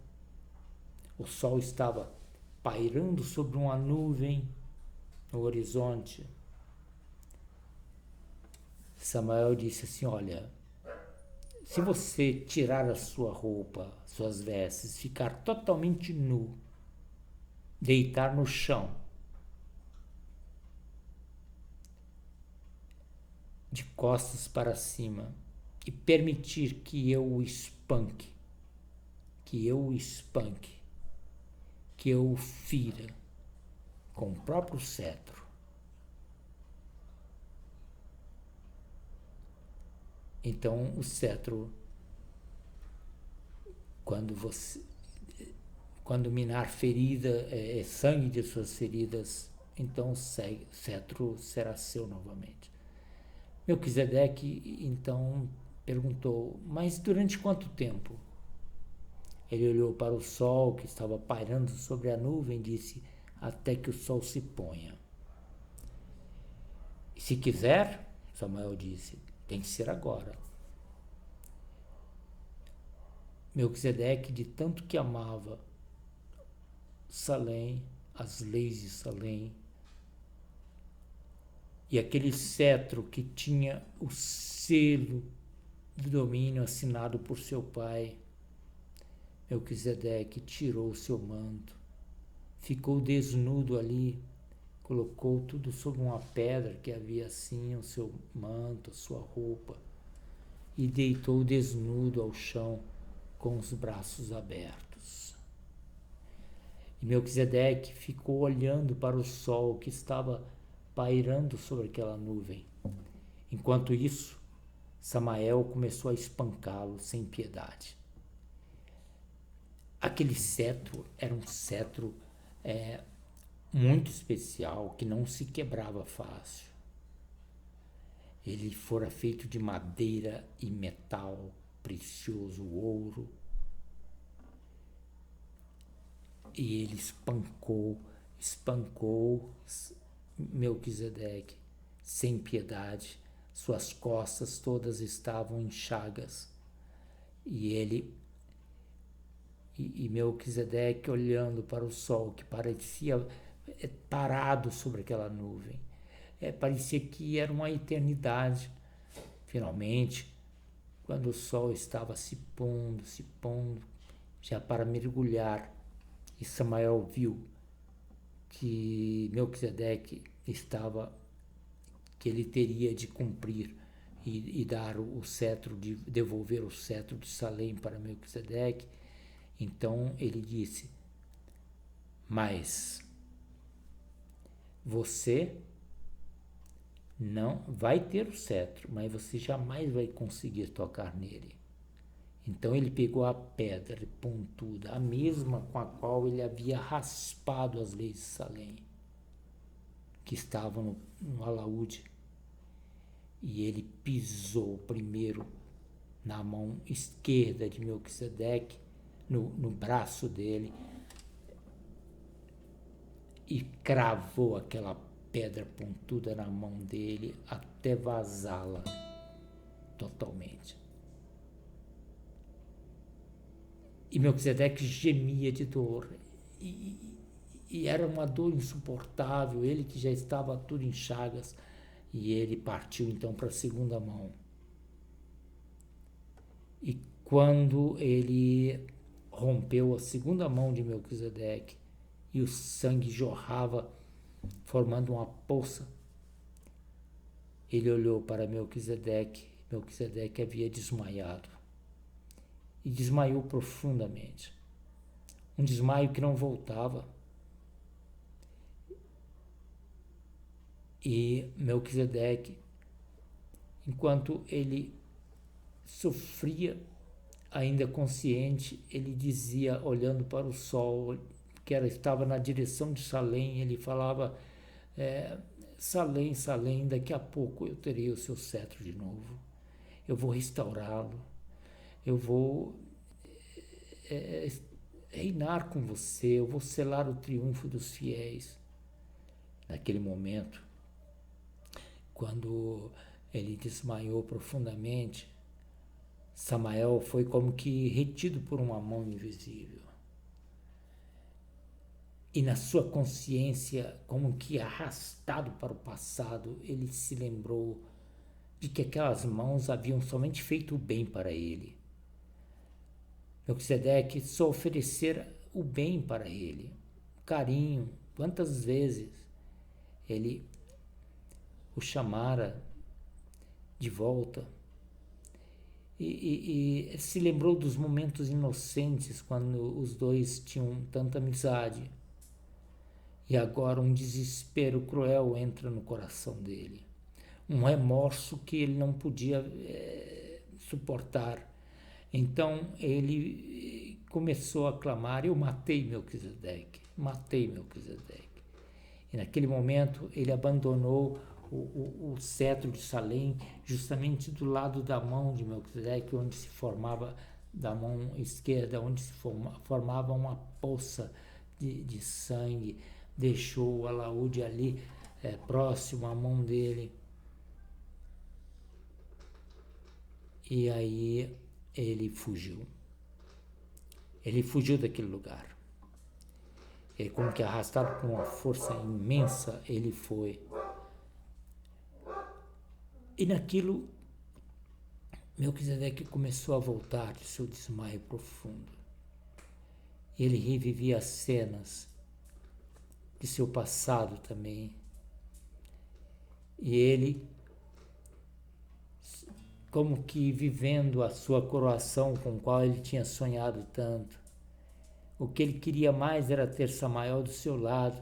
O sol estava pairando sobre uma nuvem no horizonte. Samuel disse assim, olha, se você tirar a sua roupa, suas vestes, ficar totalmente nu, deitar no chão, de costas para cima, e permitir que eu o espanque, que eu o fira com o próprio cetro, então o cetro, quando minar ferida, sangue de suas feridas, então o cetro será seu novamente. Melquisedeque então perguntou, mas durante quanto tempo? Ele olhou para o sol que estava pairando sobre a nuvem e disse, até que o sol se ponha. Se quiser, Samuel disse, tem que ser agora. Melquisedeque, de tanto que amava Salém, as leis de Salém, e aquele cetro que tinha o selo do domínio assinado por seu pai, Melquisedeque tirou seu manto, ficou desnudo ali, colocou tudo sobre uma pedra que havia assim, o seu manto, a sua roupa, e deitou desnudo ao chão com os braços abertos. E Melquisedeque ficou olhando para o sol que estava pairando sobre aquela nuvem. Enquanto isso, Samael começou a espancá-lo sem piedade. Aquele cetro era um cetro muito especial, que não se quebrava fácil. Ele fora feito de madeira e metal precioso, ouro. E ele espancou Melquisedeque sem piedade. Suas costas todas estavam em chagas. E ele e Melquisedeque olhando para o sol, que parecia parado sobre aquela nuvem. Parecia que era uma eternidade. Finalmente, quando o sol estava se pondo, já para mergulhar, e Samael viu que Melquisedeque que ele teria de cumprir e dar o cetro, de devolver o cetro de Salém para Melquisedeque. Então ele disse: mas você não vai ter o cetro, mas você jamais vai conseguir tocar nele. Então ele pegou a pedra pontuda, a mesma com a qual ele havia raspado as leis de Salém, que estavam no alaúde, e ele pisou primeiro na mão esquerda de Melquisedeque, no braço dele, e cravou aquela pedra pontuda na mão dele até vazá-la totalmente. E Melquisedeque gemia de dor, e era uma dor insuportável, ele que já estava tudo em chagas, e ele partiu então para a segunda mão. E quando ele rompeu a segunda mão de Melquisedeque, e o sangue jorrava, formando uma poça, ele olhou para Melquisedeque. Melquisedeque havia desmaiado, e desmaiou profundamente. Um desmaio que não voltava. E Melquisedeque, enquanto ele sofria, ainda consciente, ele dizia, olhando para o sol, que estava na direção de Salém, ele falava: Salém, Salém, daqui a pouco eu terei o seu cetro de novo. Eu vou restaurá-lo. Eu vou reinar com você. Eu vou selar o triunfo dos fiéis. Naquele momento, quando ele desmaiou profundamente, Samael foi como que retido por uma mão invisível. E na sua consciência, como que arrastado para o passado, ele se lembrou de que aquelas mãos haviam somente feito o bem para ele. Melquisedeque só oferecera o bem para ele, carinho. Quantas vezes ele o chamara de volta, e se lembrou dos momentos inocentes quando os dois tinham tanta amizade. E agora um desespero cruel entra no coração dele, um remorso que ele não podia suportar. Então ele começou a clamar: eu matei Melquisedeque, matei Melquisedeque. E naquele momento ele abandonou o cetro de Salém, justamente do lado da mão de Melquisedeque, onde se formava, da mão esquerda, onde se formava uma poça de sangue. Deixou o alaúde ali, próximo à mão dele. E aí ele fugiu. Ele fugiu daquele lugar. Ele, como que arrastado por uma força imensa, ele foi. E naquilo, Melquisedeque começou a voltar de seu desmaio profundo. Ele revivia as cenas de seu passado também. E ele, como que vivendo a sua coroação com a qual ele tinha sonhado tanto. O que ele queria mais era ter Samael do seu lado.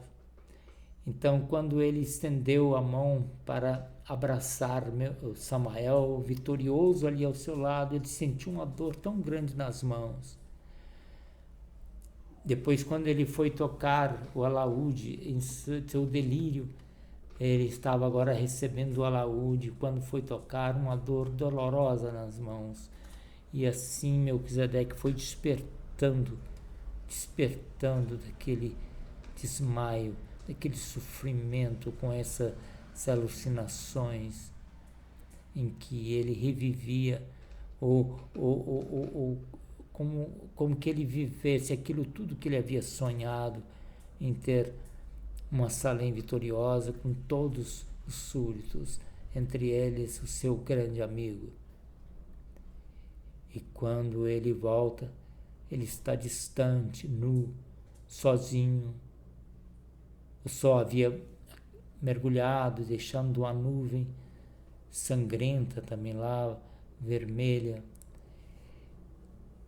Então, quando ele estendeu a mão para abraçar Samael, vitorioso ali ao seu lado, ele sentiu uma dor tão grande nas mãos. Depois, quando ele foi tocar o alaúde em seu delírio, ele estava agora recebendo o alaúde. Quando foi tocar, uma dor dolorosa nas mãos. E assim Melquisedeque foi despertando daquele desmaio, daquele sofrimento, com essas alucinações em que ele revivia ou como que ele vivesse aquilo tudo que ele havia sonhado em ter uma Salem vitoriosa com todos os súditos, entre eles o seu grande amigo. E quando ele volta, ele está distante, nu, sozinho. O sol havia mergulhado, deixando uma nuvem sangrenta também lá, vermelha.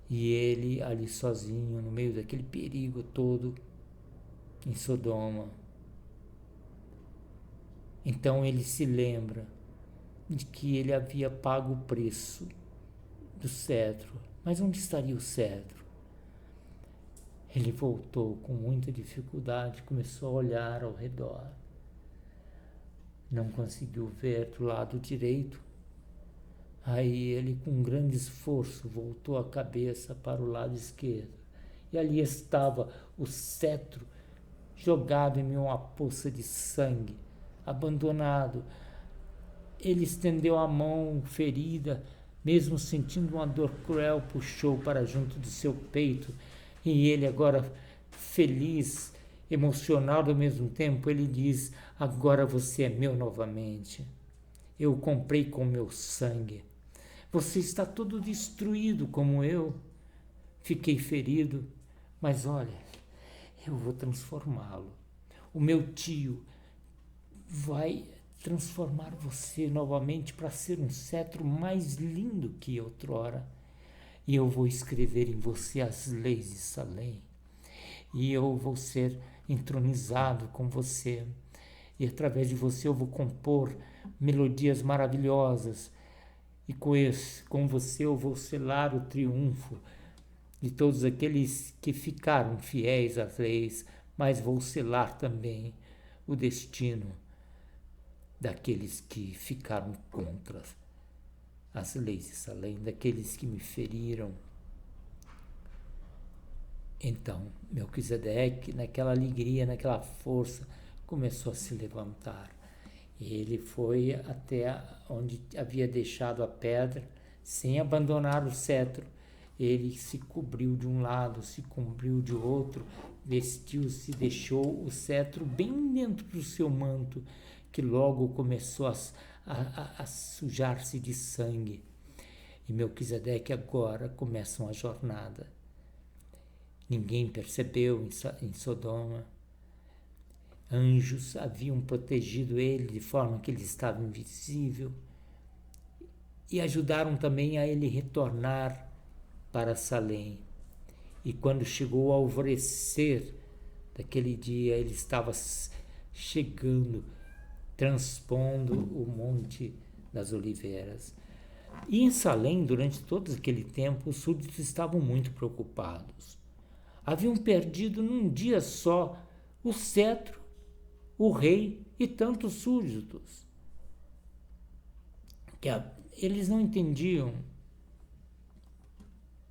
E ele ali sozinho, no meio daquele perigo todo, em Sodoma. Então ele se lembra de que ele havia pago o preço do cetro. Mas onde estaria o cetro? Ele voltou com muita dificuldade, começou a olhar ao redor. Não conseguiu ver do lado direito. Aí ele, com grande esforço, voltou a cabeça para o lado esquerdo. E ali estava o cetro jogado em uma poça de sangue, abandonado. Ele estendeu a mão ferida, mesmo sentindo uma dor cruel, puxou para junto de seu peito. E ele agora, feliz, emocionado ao mesmo tempo, ele diz: agora você é meu novamente. Eu o comprei com meu sangue. Você está todo destruído como eu. Fiquei ferido, mas olha, eu vou transformá-lo. O meu tio vai transformar você novamente para ser um cetro mais lindo que outrora. E eu vou escrever em você as leis de Salem. E eu vou ser entronizado com você. E através de você eu vou compor melodias maravilhosas. E com você eu vou selar o triunfo de todos aqueles que ficaram fiéis às leis, mas vou selar também o destino daqueles que ficaram contra as leis de Salem, daqueles que me feriram. Então, Melquisedeque, naquela alegria, naquela força, começou a se levantar. Ele foi até onde havia deixado a pedra, sem abandonar o cetro. Ele se cobriu de um lado, se cobriu de outro, vestiu-se, deixou o cetro bem dentro do seu manto, que logo começou a sujar-se de sangue. E Melquisedeque agora começa uma jornada. Ninguém percebeu em Sodoma. Anjos haviam protegido ele de forma que ele estava invisível e ajudaram também a ele retornar para Salem. E quando chegou o alvorecer daquele dia, ele estava chegando, transpondo o Monte das Oliveiras. E em Salem, durante todo aquele tempo, os súditos estavam muito preocupados. Haviam perdido num dia só o cetro, o rei e tantos súditos. Eles não entendiam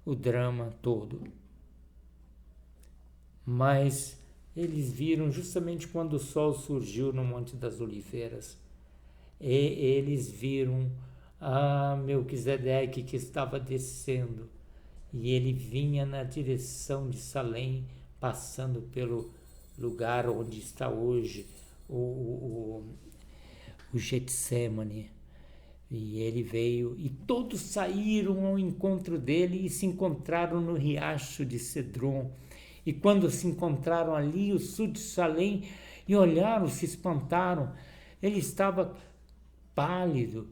o drama todo. Mas eles viram justamente quando o sol surgiu no Monte das Oliveiras. E eles viram Melquisedeque que estava descendo. E ele vinha na direção de Salem, passando pelo lugar onde está hoje o Getsêmani. E ele veio e todos saíram ao encontro dele e se encontraram no riacho de Cedron. E quando se encontraram ali, os súditos de Salem e olharam, se espantaram. Ele estava pálido,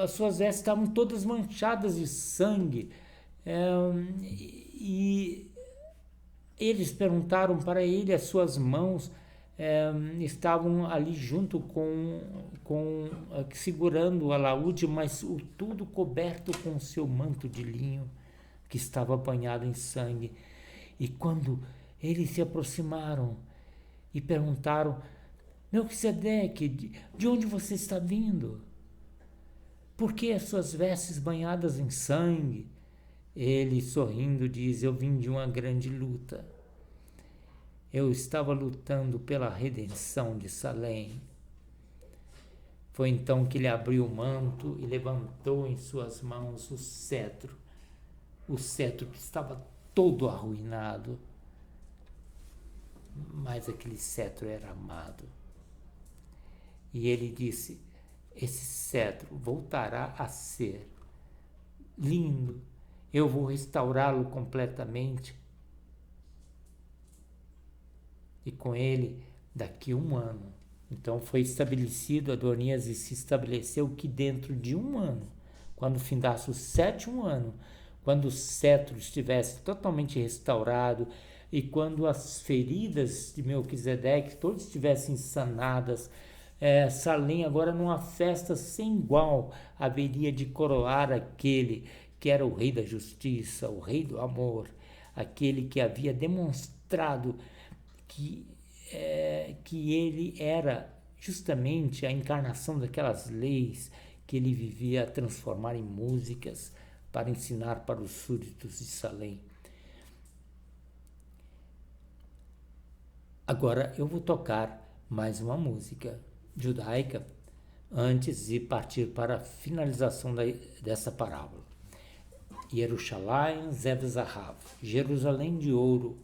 as suas vestes estavam todas manchadas de sangue. E eles perguntaram para ele, as suas mãos estavam ali junto segurando o alaúde, mas tudo coberto com o seu manto de linho que estava banhado em sangue. E quando eles se aproximaram e perguntaram: Melquisedeque, de onde você está vindo? Por que as suas vestes banhadas em sangue? Ele, sorrindo, diz: eu vim de uma grande luta. Eu estava lutando pela redenção de Salem. Foi então que ele abriu o manto e levantou em suas mãos o cetro o cetro que estava todo arruinado, mas aquele cetro era amado. E ele disse: esse cetro voltará a ser lindo, eu vou restaurá-lo completamente. E com ele, daqui 1 ano. Então foi estabelecido, Adonias se estabeleceu que dentro de 1 ano, quando findasse o 7º ano, quando o cetro estivesse totalmente restaurado e quando as feridas de Melquisedeque todas estivessem sanadas, Salém agora numa festa sem igual haveria de coroar aquele que era o rei da justiça, o rei do amor, aquele que havia demonstrado que, que ele era justamente a encarnação daquelas leis que ele vivia a transformar em músicas para ensinar para os súditos de Salém. Agora eu vou tocar mais uma música judaica antes de partir para a finalização dessa parábola. Yerushalayim Zev Zahav, Jerusalém de ouro.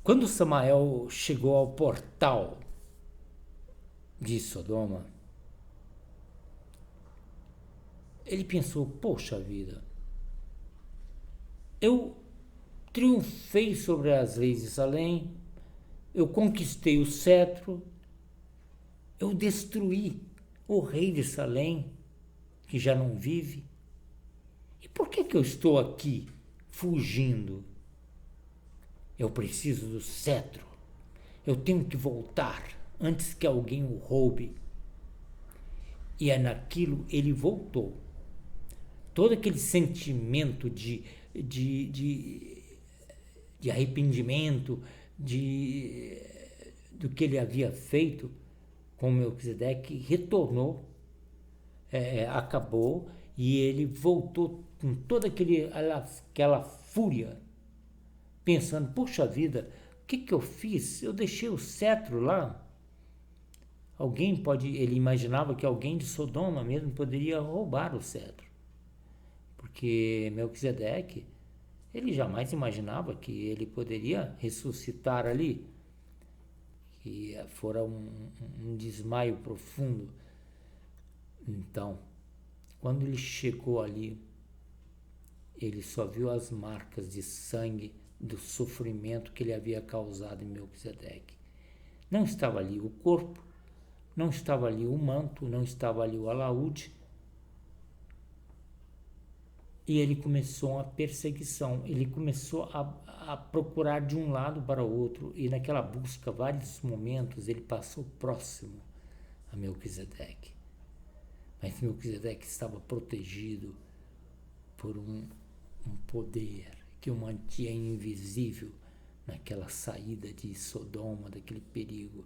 Quando Samael chegou ao portal de Sodoma, ele pensou: poxa vida, eu triunfei sobre as leis de Salém, eu conquistei o cetro, eu destruí o rei de Salém, que já não vive. E por que eu estou aqui fugindo? Eu preciso do cetro. Eu tenho que voltar antes que alguém o roube. E é naquilo ele voltou. Todo aquele sentimento de arrependimento do que ele havia feito com Melquisedeque retornou, acabou, e ele voltou com toda aquela fúria, pensando: poxa vida, o que eu fiz? Eu deixei o cetro lá. Ele imaginava que alguém de Sodoma mesmo poderia roubar o cetro, porque Melquisedeque, ele jamais imaginava que ele poderia ressuscitar ali, que fora um desmaio profundo. Então, quando ele chegou ali, ele só viu as marcas de sangue do sofrimento que ele havia causado em Melquisedeque. Não estava ali o corpo, não estava ali o manto, não estava ali o alaúde. E ele começou uma perseguição, ele começou a procurar de um lado para o outro, e naquela busca, vários momentos, ele passou próximo a Melquisedeque. Mas Melquisedeque estava protegido por um poder que o mantinha invisível naquela saída de Sodoma, daquele perigo.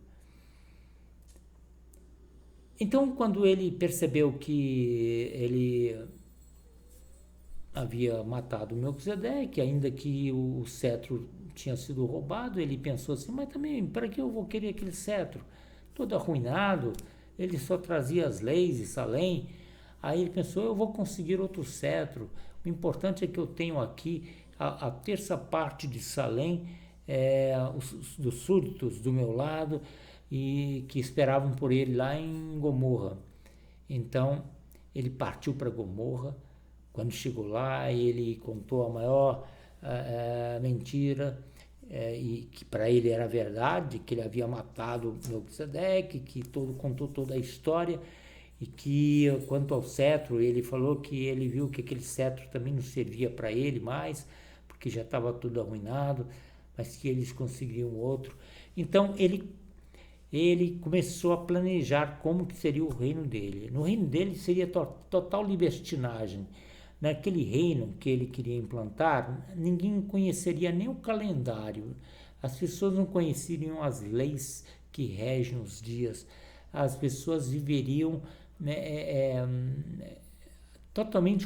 Então, quando ele percebeu que ele havia matado Melquisedeque, ainda que o cetro tinha sido roubado. Ele pensou assim, mas também, para que eu vou querer aquele cetro? Todo arruinado, ele só trazia as leis de Salém. Aí ele pensou, eu vou conseguir outro cetro. O importante é que eu tenho aqui a terça parte de Salém, dos súditos do meu lado, e que esperavam por ele lá em Gomorra. Então ele partiu para Gomorra. Quando chegou lá, ele contou a maior mentira, e que para ele era verdade, que ele havia matado Melquisedeque, que contou toda a história, e que quanto ao cetro, ele falou que ele viu que aquele cetro também não servia para ele mais, porque já estava tudo arruinado, mas que eles conseguiriam outro. Então ele começou a planejar como que seria o reino dele. No reino dele seria total libertinagem. Naquele reino que ele queria implantar, ninguém conheceria nem o calendário. As pessoas não conheceriam as leis que regem os dias. As pessoas viveriam, né, totalmente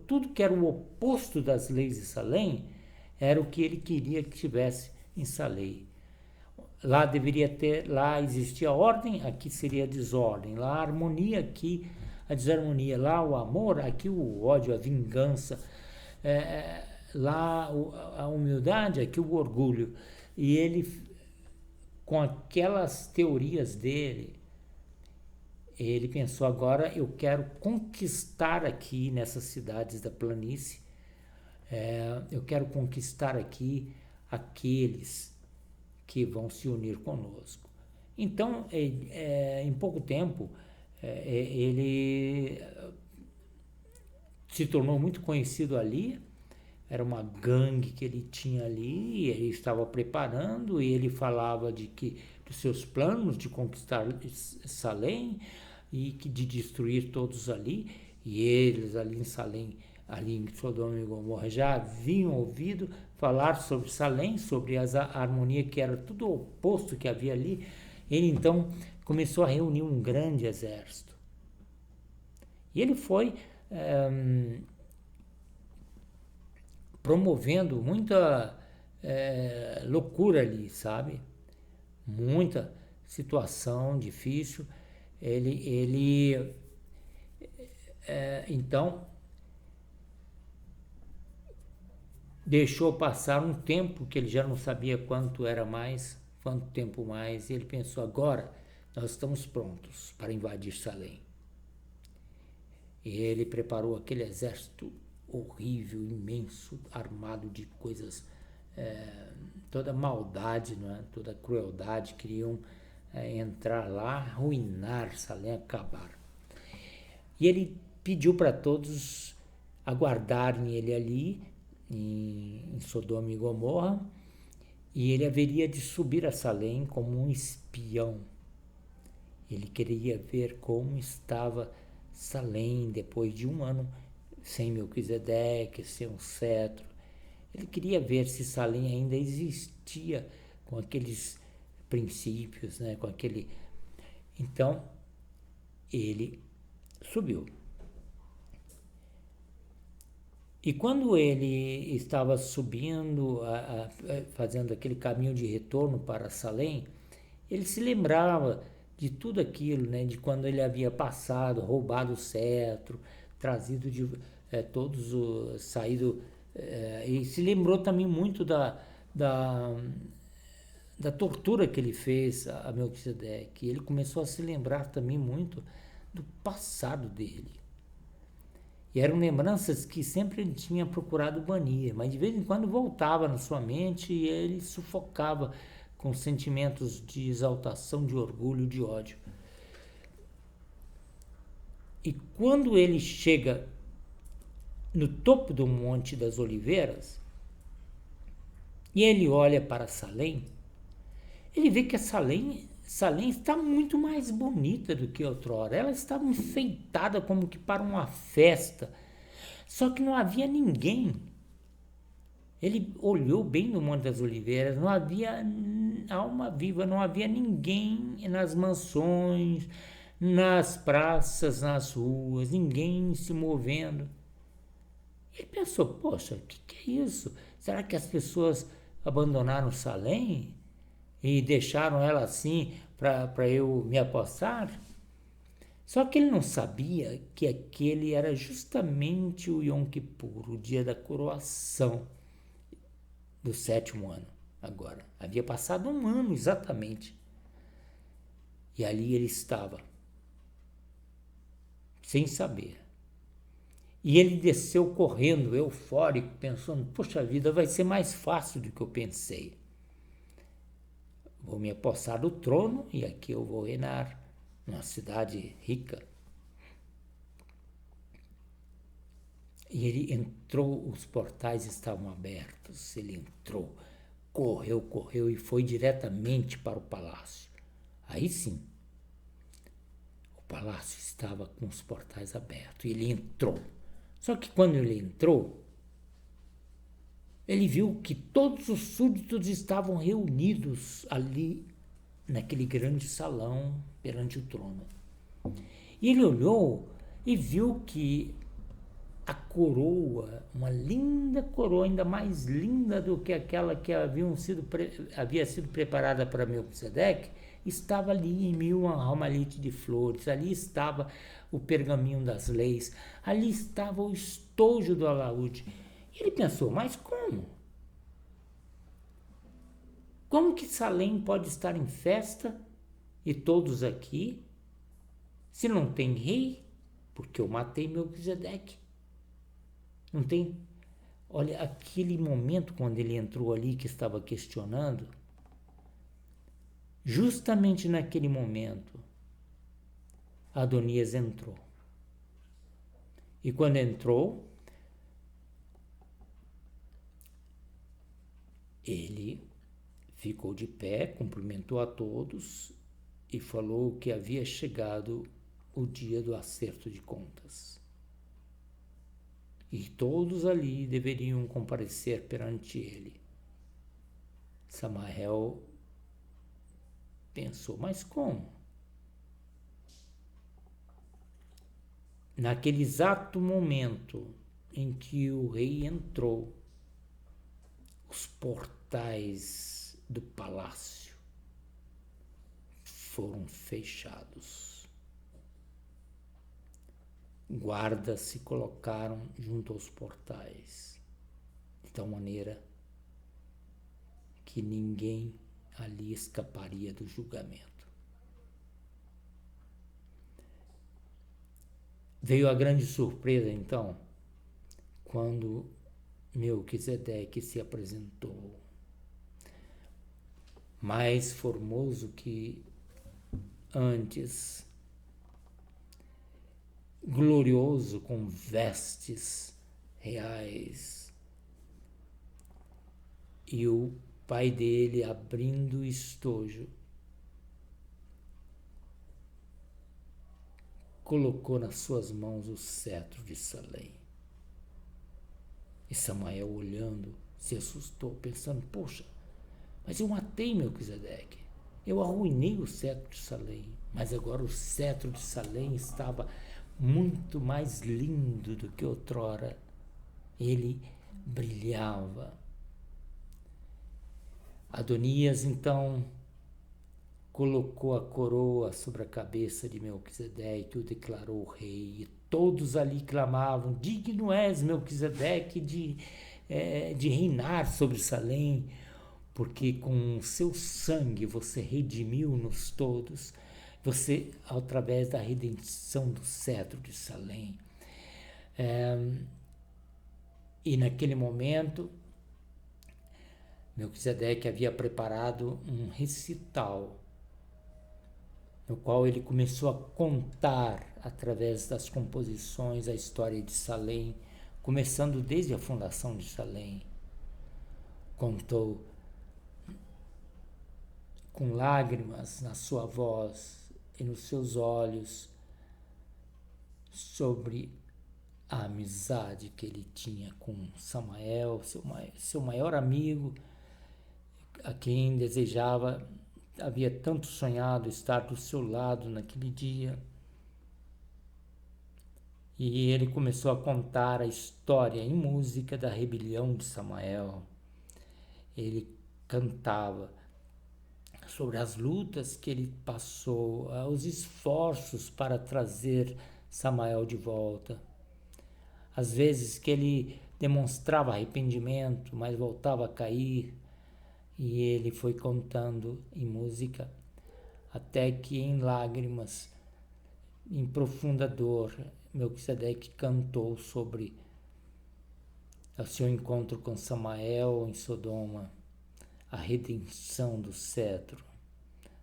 tudo que era o oposto das leis de Salém era o que ele queria que tivesse em Salém. Lá existia ordem, aqui seria desordem. Lá a harmonia, aqui a desarmonia. Lá o amor, aqui o ódio, a vingança. Lá a humildade, aqui o orgulho. E ele, com aquelas teorias dele, ele pensou, agora eu quero conquistar aqui nessas cidades da planície, eu quero conquistar aqui aqueles que vão se unir conosco. Então, em pouco tempo, ele se tornou muito conhecido ali. Era uma gangue que ele tinha ali, e ele estava preparando, e ele falava dos seus planos de conquistar Salém e de destruir todos ali. E eles ali em Salém, ali em Sodoma e Gomorra, já haviam ouvido falar sobre Salém, sobre a harmonia, que era tudo o oposto que havia ali. Ele então começou a reunir um grande exército. E ele foi promovendo muita loucura ali, sabe? Muita situação difícil. Ele então deixou passar um tempo que ele já não sabia quanto tempo mais, e ele pensou, agora nós estamos prontos para invadir Salém. E ele preparou aquele exército horrível, imenso, armado de coisas, toda maldade, não é? Toda crueldade, queriam entrar lá, arruinar Salém, acabar. E ele pediu para todos aguardarem ele ali, em Sodoma e Gomorra, e ele haveria de subir a Salém como um espião. Ele queria ver como estava Salém depois de um ano sem Melquisedeque, sem um cetro. Ele queria ver se Salém ainda existia com aqueles princípios, né? Com aquele. Então ele subiu. E quando ele estava subindo, fazendo aquele caminho de retorno para Salém, ele se lembrava de tudo aquilo, né? De quando ele havia passado, roubado o cetro, trazido saído, e se lembrou também muito da tortura que ele fez a Melquisedeque. Ele começou a se lembrar também muito do passado dele. E eram lembranças que sempre ele tinha procurado banir, mas de vez em quando voltava na sua mente e ele sufocava com sentimentos de exaltação, de orgulho, de ódio. E quando ele chega no topo do Monte das Oliveiras e ele olha para Salém, ele vê que a Salém está muito mais bonita do que outrora. Ela estava enfeitada como que para uma festa. Só que não havia ninguém. Ele olhou bem no Monte das Oliveiras, não havia alma viva, não havia ninguém nas mansões, nas praças, nas ruas, ninguém se movendo. Ele pensou, poxa, o que é isso? Será que as pessoas abandonaram Salém e deixaram ela assim para eu me apossar? Só que ele não sabia que aquele era justamente o Yom Kippur, o dia da coroação do 7º ano. Agora, havia passado um ano exatamente. E ali ele estava, sem saber. E ele desceu correndo, eufórico, pensando, poxa vida, vai ser mais fácil do que eu pensei. Vou me apossar do trono e aqui eu vou reinar numa cidade rica. E ele entrou, os portais estavam abertos, ele entrou, correu e foi diretamente para o palácio. Aí sim, o palácio estava com os portais abertos e ele entrou. Só que quando ele entrou, ele viu que todos os súditos estavam reunidos ali naquele grande salão perante o trono. E ele olhou e viu que a coroa, uma linda coroa, ainda mais linda do que aquela que havia sido preparada para Melquisedeque, estava ali em mil ramalhete de flores, ali estava o pergaminho das leis, ali estava o estojo do alaúde. E ele pensou, mas como? Como que Salém pode estar em festa e todos aqui, se não tem rei? Porque eu matei Melquisedeque. Não tem? Olha, aquele momento quando ele entrou ali, que estava questionando, justamente naquele momento, Adonias entrou. E quando entrou, ele ficou de pé, cumprimentou a todos e falou que havia chegado o dia do acerto de contas. E todos ali deveriam comparecer perante ele. Samael pensou, mas como? Naquele exato momento em que o rei entrou, os portais do palácio foram fechados. Guardas se colocaram junto aos portais, de tal maneira que ninguém ali escaparia do julgamento. Veio a grande surpresa, então, quando Melquisedeque se apresentou, mais formoso que antes, glorioso, com vestes reais, e o pai dele abrindo o estojo, colocou nas suas mãos o cetro de Salém. E Samael, olhando, se assustou, pensando, poxa, mas eu matei Melquisedeque, eu arruinei o cetro de Salém, mas agora o cetro de Salém estava muito mais lindo do que outrora. Ele brilhava. Adonias, então, colocou a coroa sobre a cabeça de Melquisedeque e o declarou rei. E todos ali clamavam, digno és, Melquisedeque, de reinar sobre Salém, porque com o seu sangue você redimiu-nos todos, você, através da redenção do cetro de Salém. E naquele momento, Melquisedeque havia preparado um recital, no qual ele começou a contar, através das composições, a história de Salém, começando desde a fundação de Salém. Contou com lágrimas na sua voz e nos seus olhos sobre a amizade que ele tinha com Samael, seu maior amigo, a quem desejava, havia tanto sonhado estar do seu lado naquele dia. E ele começou a contar a história em música da rebelião de Samael. Ele cantava sobre as lutas que ele passou, os esforços para trazer Samael de volta. Às vezes que ele demonstrava arrependimento, mas voltava a cair. E ele foi contando em música, até que em lágrimas, em profunda dor, Melquisedeque cantou sobre o seu encontro com Samael em Sodoma, a redenção do cetro,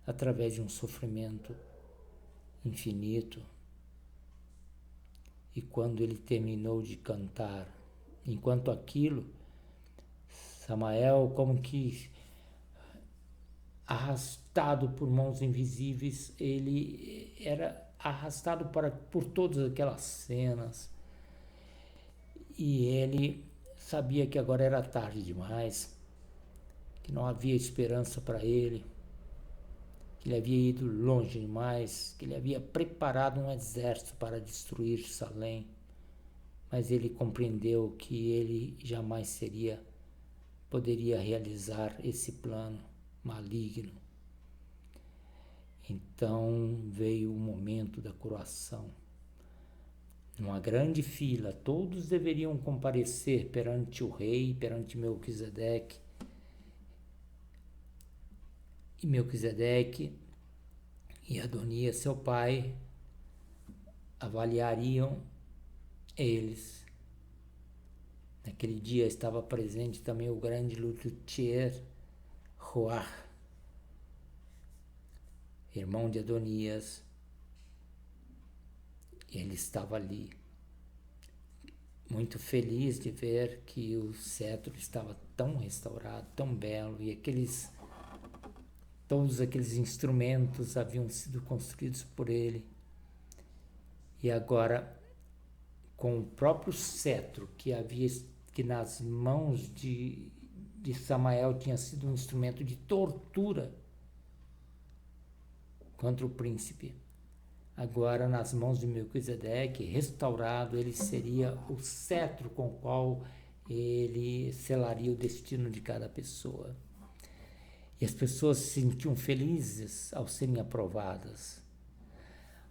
através de um sofrimento infinito. E quando ele terminou de cantar, enquanto aquilo, Samael, como que arrastado por mãos invisíveis, ele era arrastado por todas aquelas cenas. E ele sabia que agora era tarde demais, que não havia esperança para ele, que ele havia ido longe demais, que ele havia preparado um exército para destruir Salém, mas ele compreendeu que ele jamais poderia realizar esse plano maligno. Então veio o momento da coroação. Numa grande fila, todos deveriam comparecer perante o rei, perante Melquisedeque. E Melquisedeque e Adonias, seu pai, avaliariam eles. Naquele dia estava presente também o grande luthier Joach, irmão de Adonias. Ele estava ali, muito feliz de ver que o cetro estava tão restaurado, tão belo, e todos aqueles instrumentos haviam sido construídos por ele. E agora, com o próprio cetro que nas mãos de Samael tinha sido um instrumento de tortura contra o príncipe, agora nas mãos de Melquisedeque, restaurado, ele seria o cetro com o qual ele selaria o destino de cada pessoa. E as pessoas se sentiam felizes ao serem aprovadas.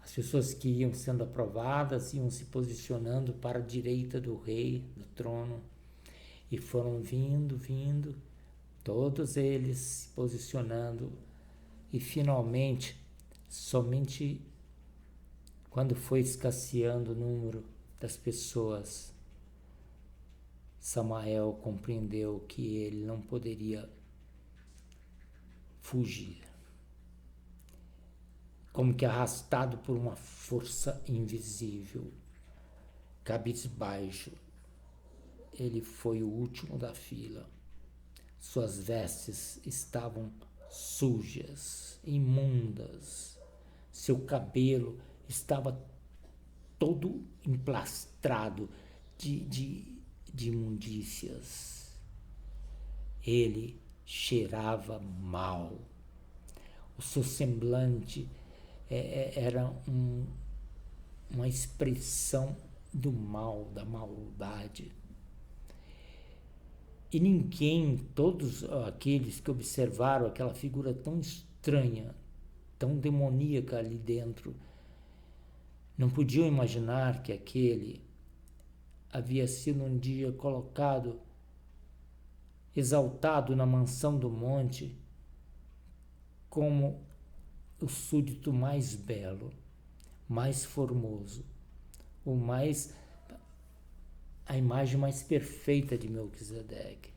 As pessoas que iam sendo aprovadas iam se posicionando para a direita do rei, do trono, e foram vindo, todos eles se posicionando, e finalmente, somente quando foi escasseando o número das pessoas, Samael compreendeu que ele não poderia fugir. Como que arrastado por uma força invisível, cabisbaixo, ele foi o último da fila. Suas vestes estavam sujas, imundas. Seu cabelo estava todo emplastrado de imundícias. Ele cheirava mal. O seu semblante era uma expressão do mal, da maldade. E ninguém, todos aqueles que observaram aquela figura tão estranha, tão demoníaca ali dentro, não podiam imaginar que aquele havia sido um dia colocado, exaltado na mansão do monte, como o súdito mais belo, mais formoso, a imagem mais perfeita de Melquisedeque.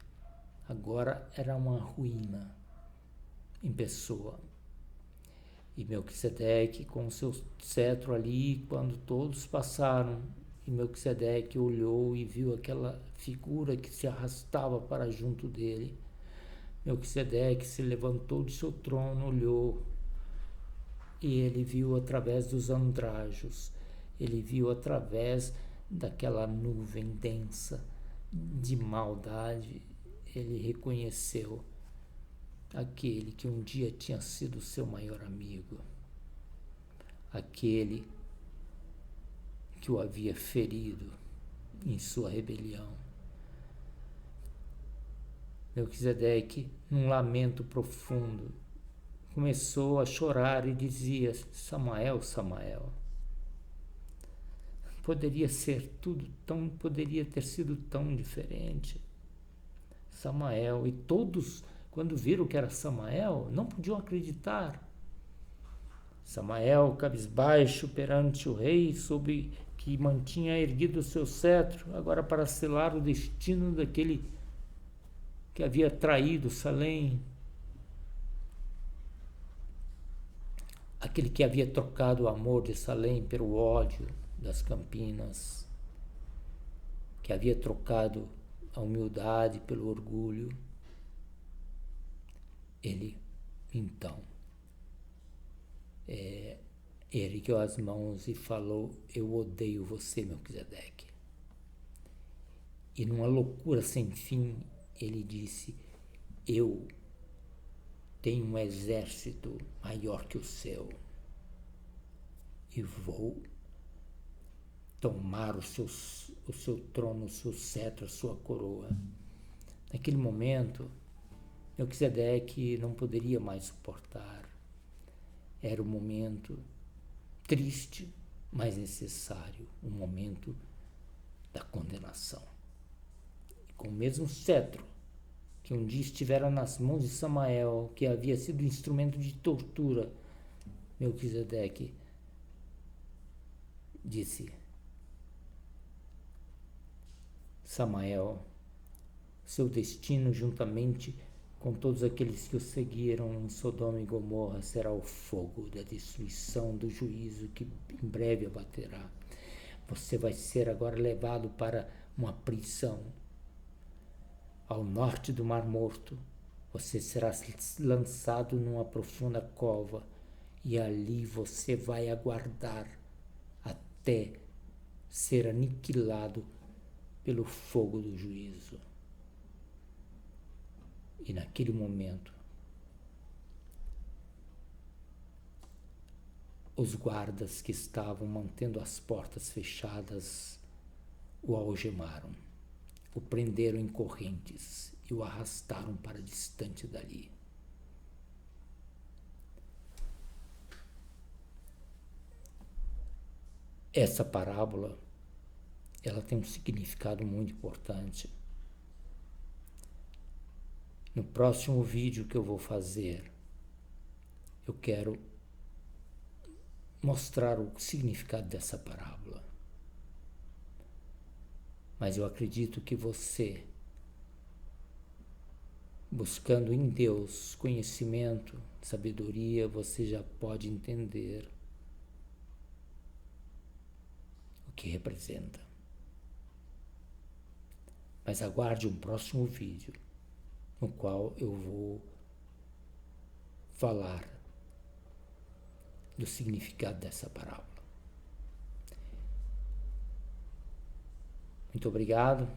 Agora era uma ruína em pessoa. E Melquisedeque com o seu cetro ali, quando todos passaram, e Melquisedeque olhou e viu aquela figura que se arrastava para junto dele. Melquisedeque se levantou do seu trono, olhou, e ele viu através dos andrajos, ele viu através daquela nuvem densa de maldade, ele reconheceu aquele que um dia tinha sido seu maior amigo, aquele que o havia ferido em sua rebelião. Melquisedeque, num lamento profundo, começou a chorar e dizia: Samael, Samael, poderia ter sido tão diferente. Samael, e todos, quando viram que era Samael, não podiam acreditar. Samael, cabisbaixo perante o rei, soube que mantinha erguido o seu cetro, agora para selar o destino daquele que havia traído Salém, aquele que havia trocado o amor de Salém pelo ódio das Campinas, que havia trocado a humildade pelo orgulho. Ele, então, ergueu as mãos e falou: eu odeio você, Melquisedeque. E numa loucura sem fim, ele disse: eu tenho um exército maior que o seu e vou tomar o seu trono, o seu cetro, a sua coroa. Naquele momento, Melquisedeque não poderia mais suportar. Era um momento triste, mas necessário, um momento da condenação. E com o mesmo cetro que um dia estivera nas mãos de Samael, que havia sido instrumento de tortura, Melquisedeque disse: Samael, seu destino, juntamente com todos aqueles que o seguiram em Sodoma e Gomorra, será o fogo da destruição, do juízo que em breve abaterá. Você vai ser agora levado para uma prisão ao norte do Mar Morto. Você será lançado numa profunda cova e ali você vai aguardar até ser aniquilado pelo fogo do juízo. E naquele momento, os guardas que estavam mantendo as portas fechadas o algemaram, o prenderam em correntes e o arrastaram para distante dali. Essa parábola, ela tem um significado muito importante. No próximo vídeo que eu vou fazer, eu quero mostrar o significado dessa parábola. Mas eu acredito que você, buscando em Deus conhecimento, sabedoria, você já pode entender o que representa. Mas aguarde um próximo vídeo, no qual eu vou falar do significado dessa parábola. Muito obrigado.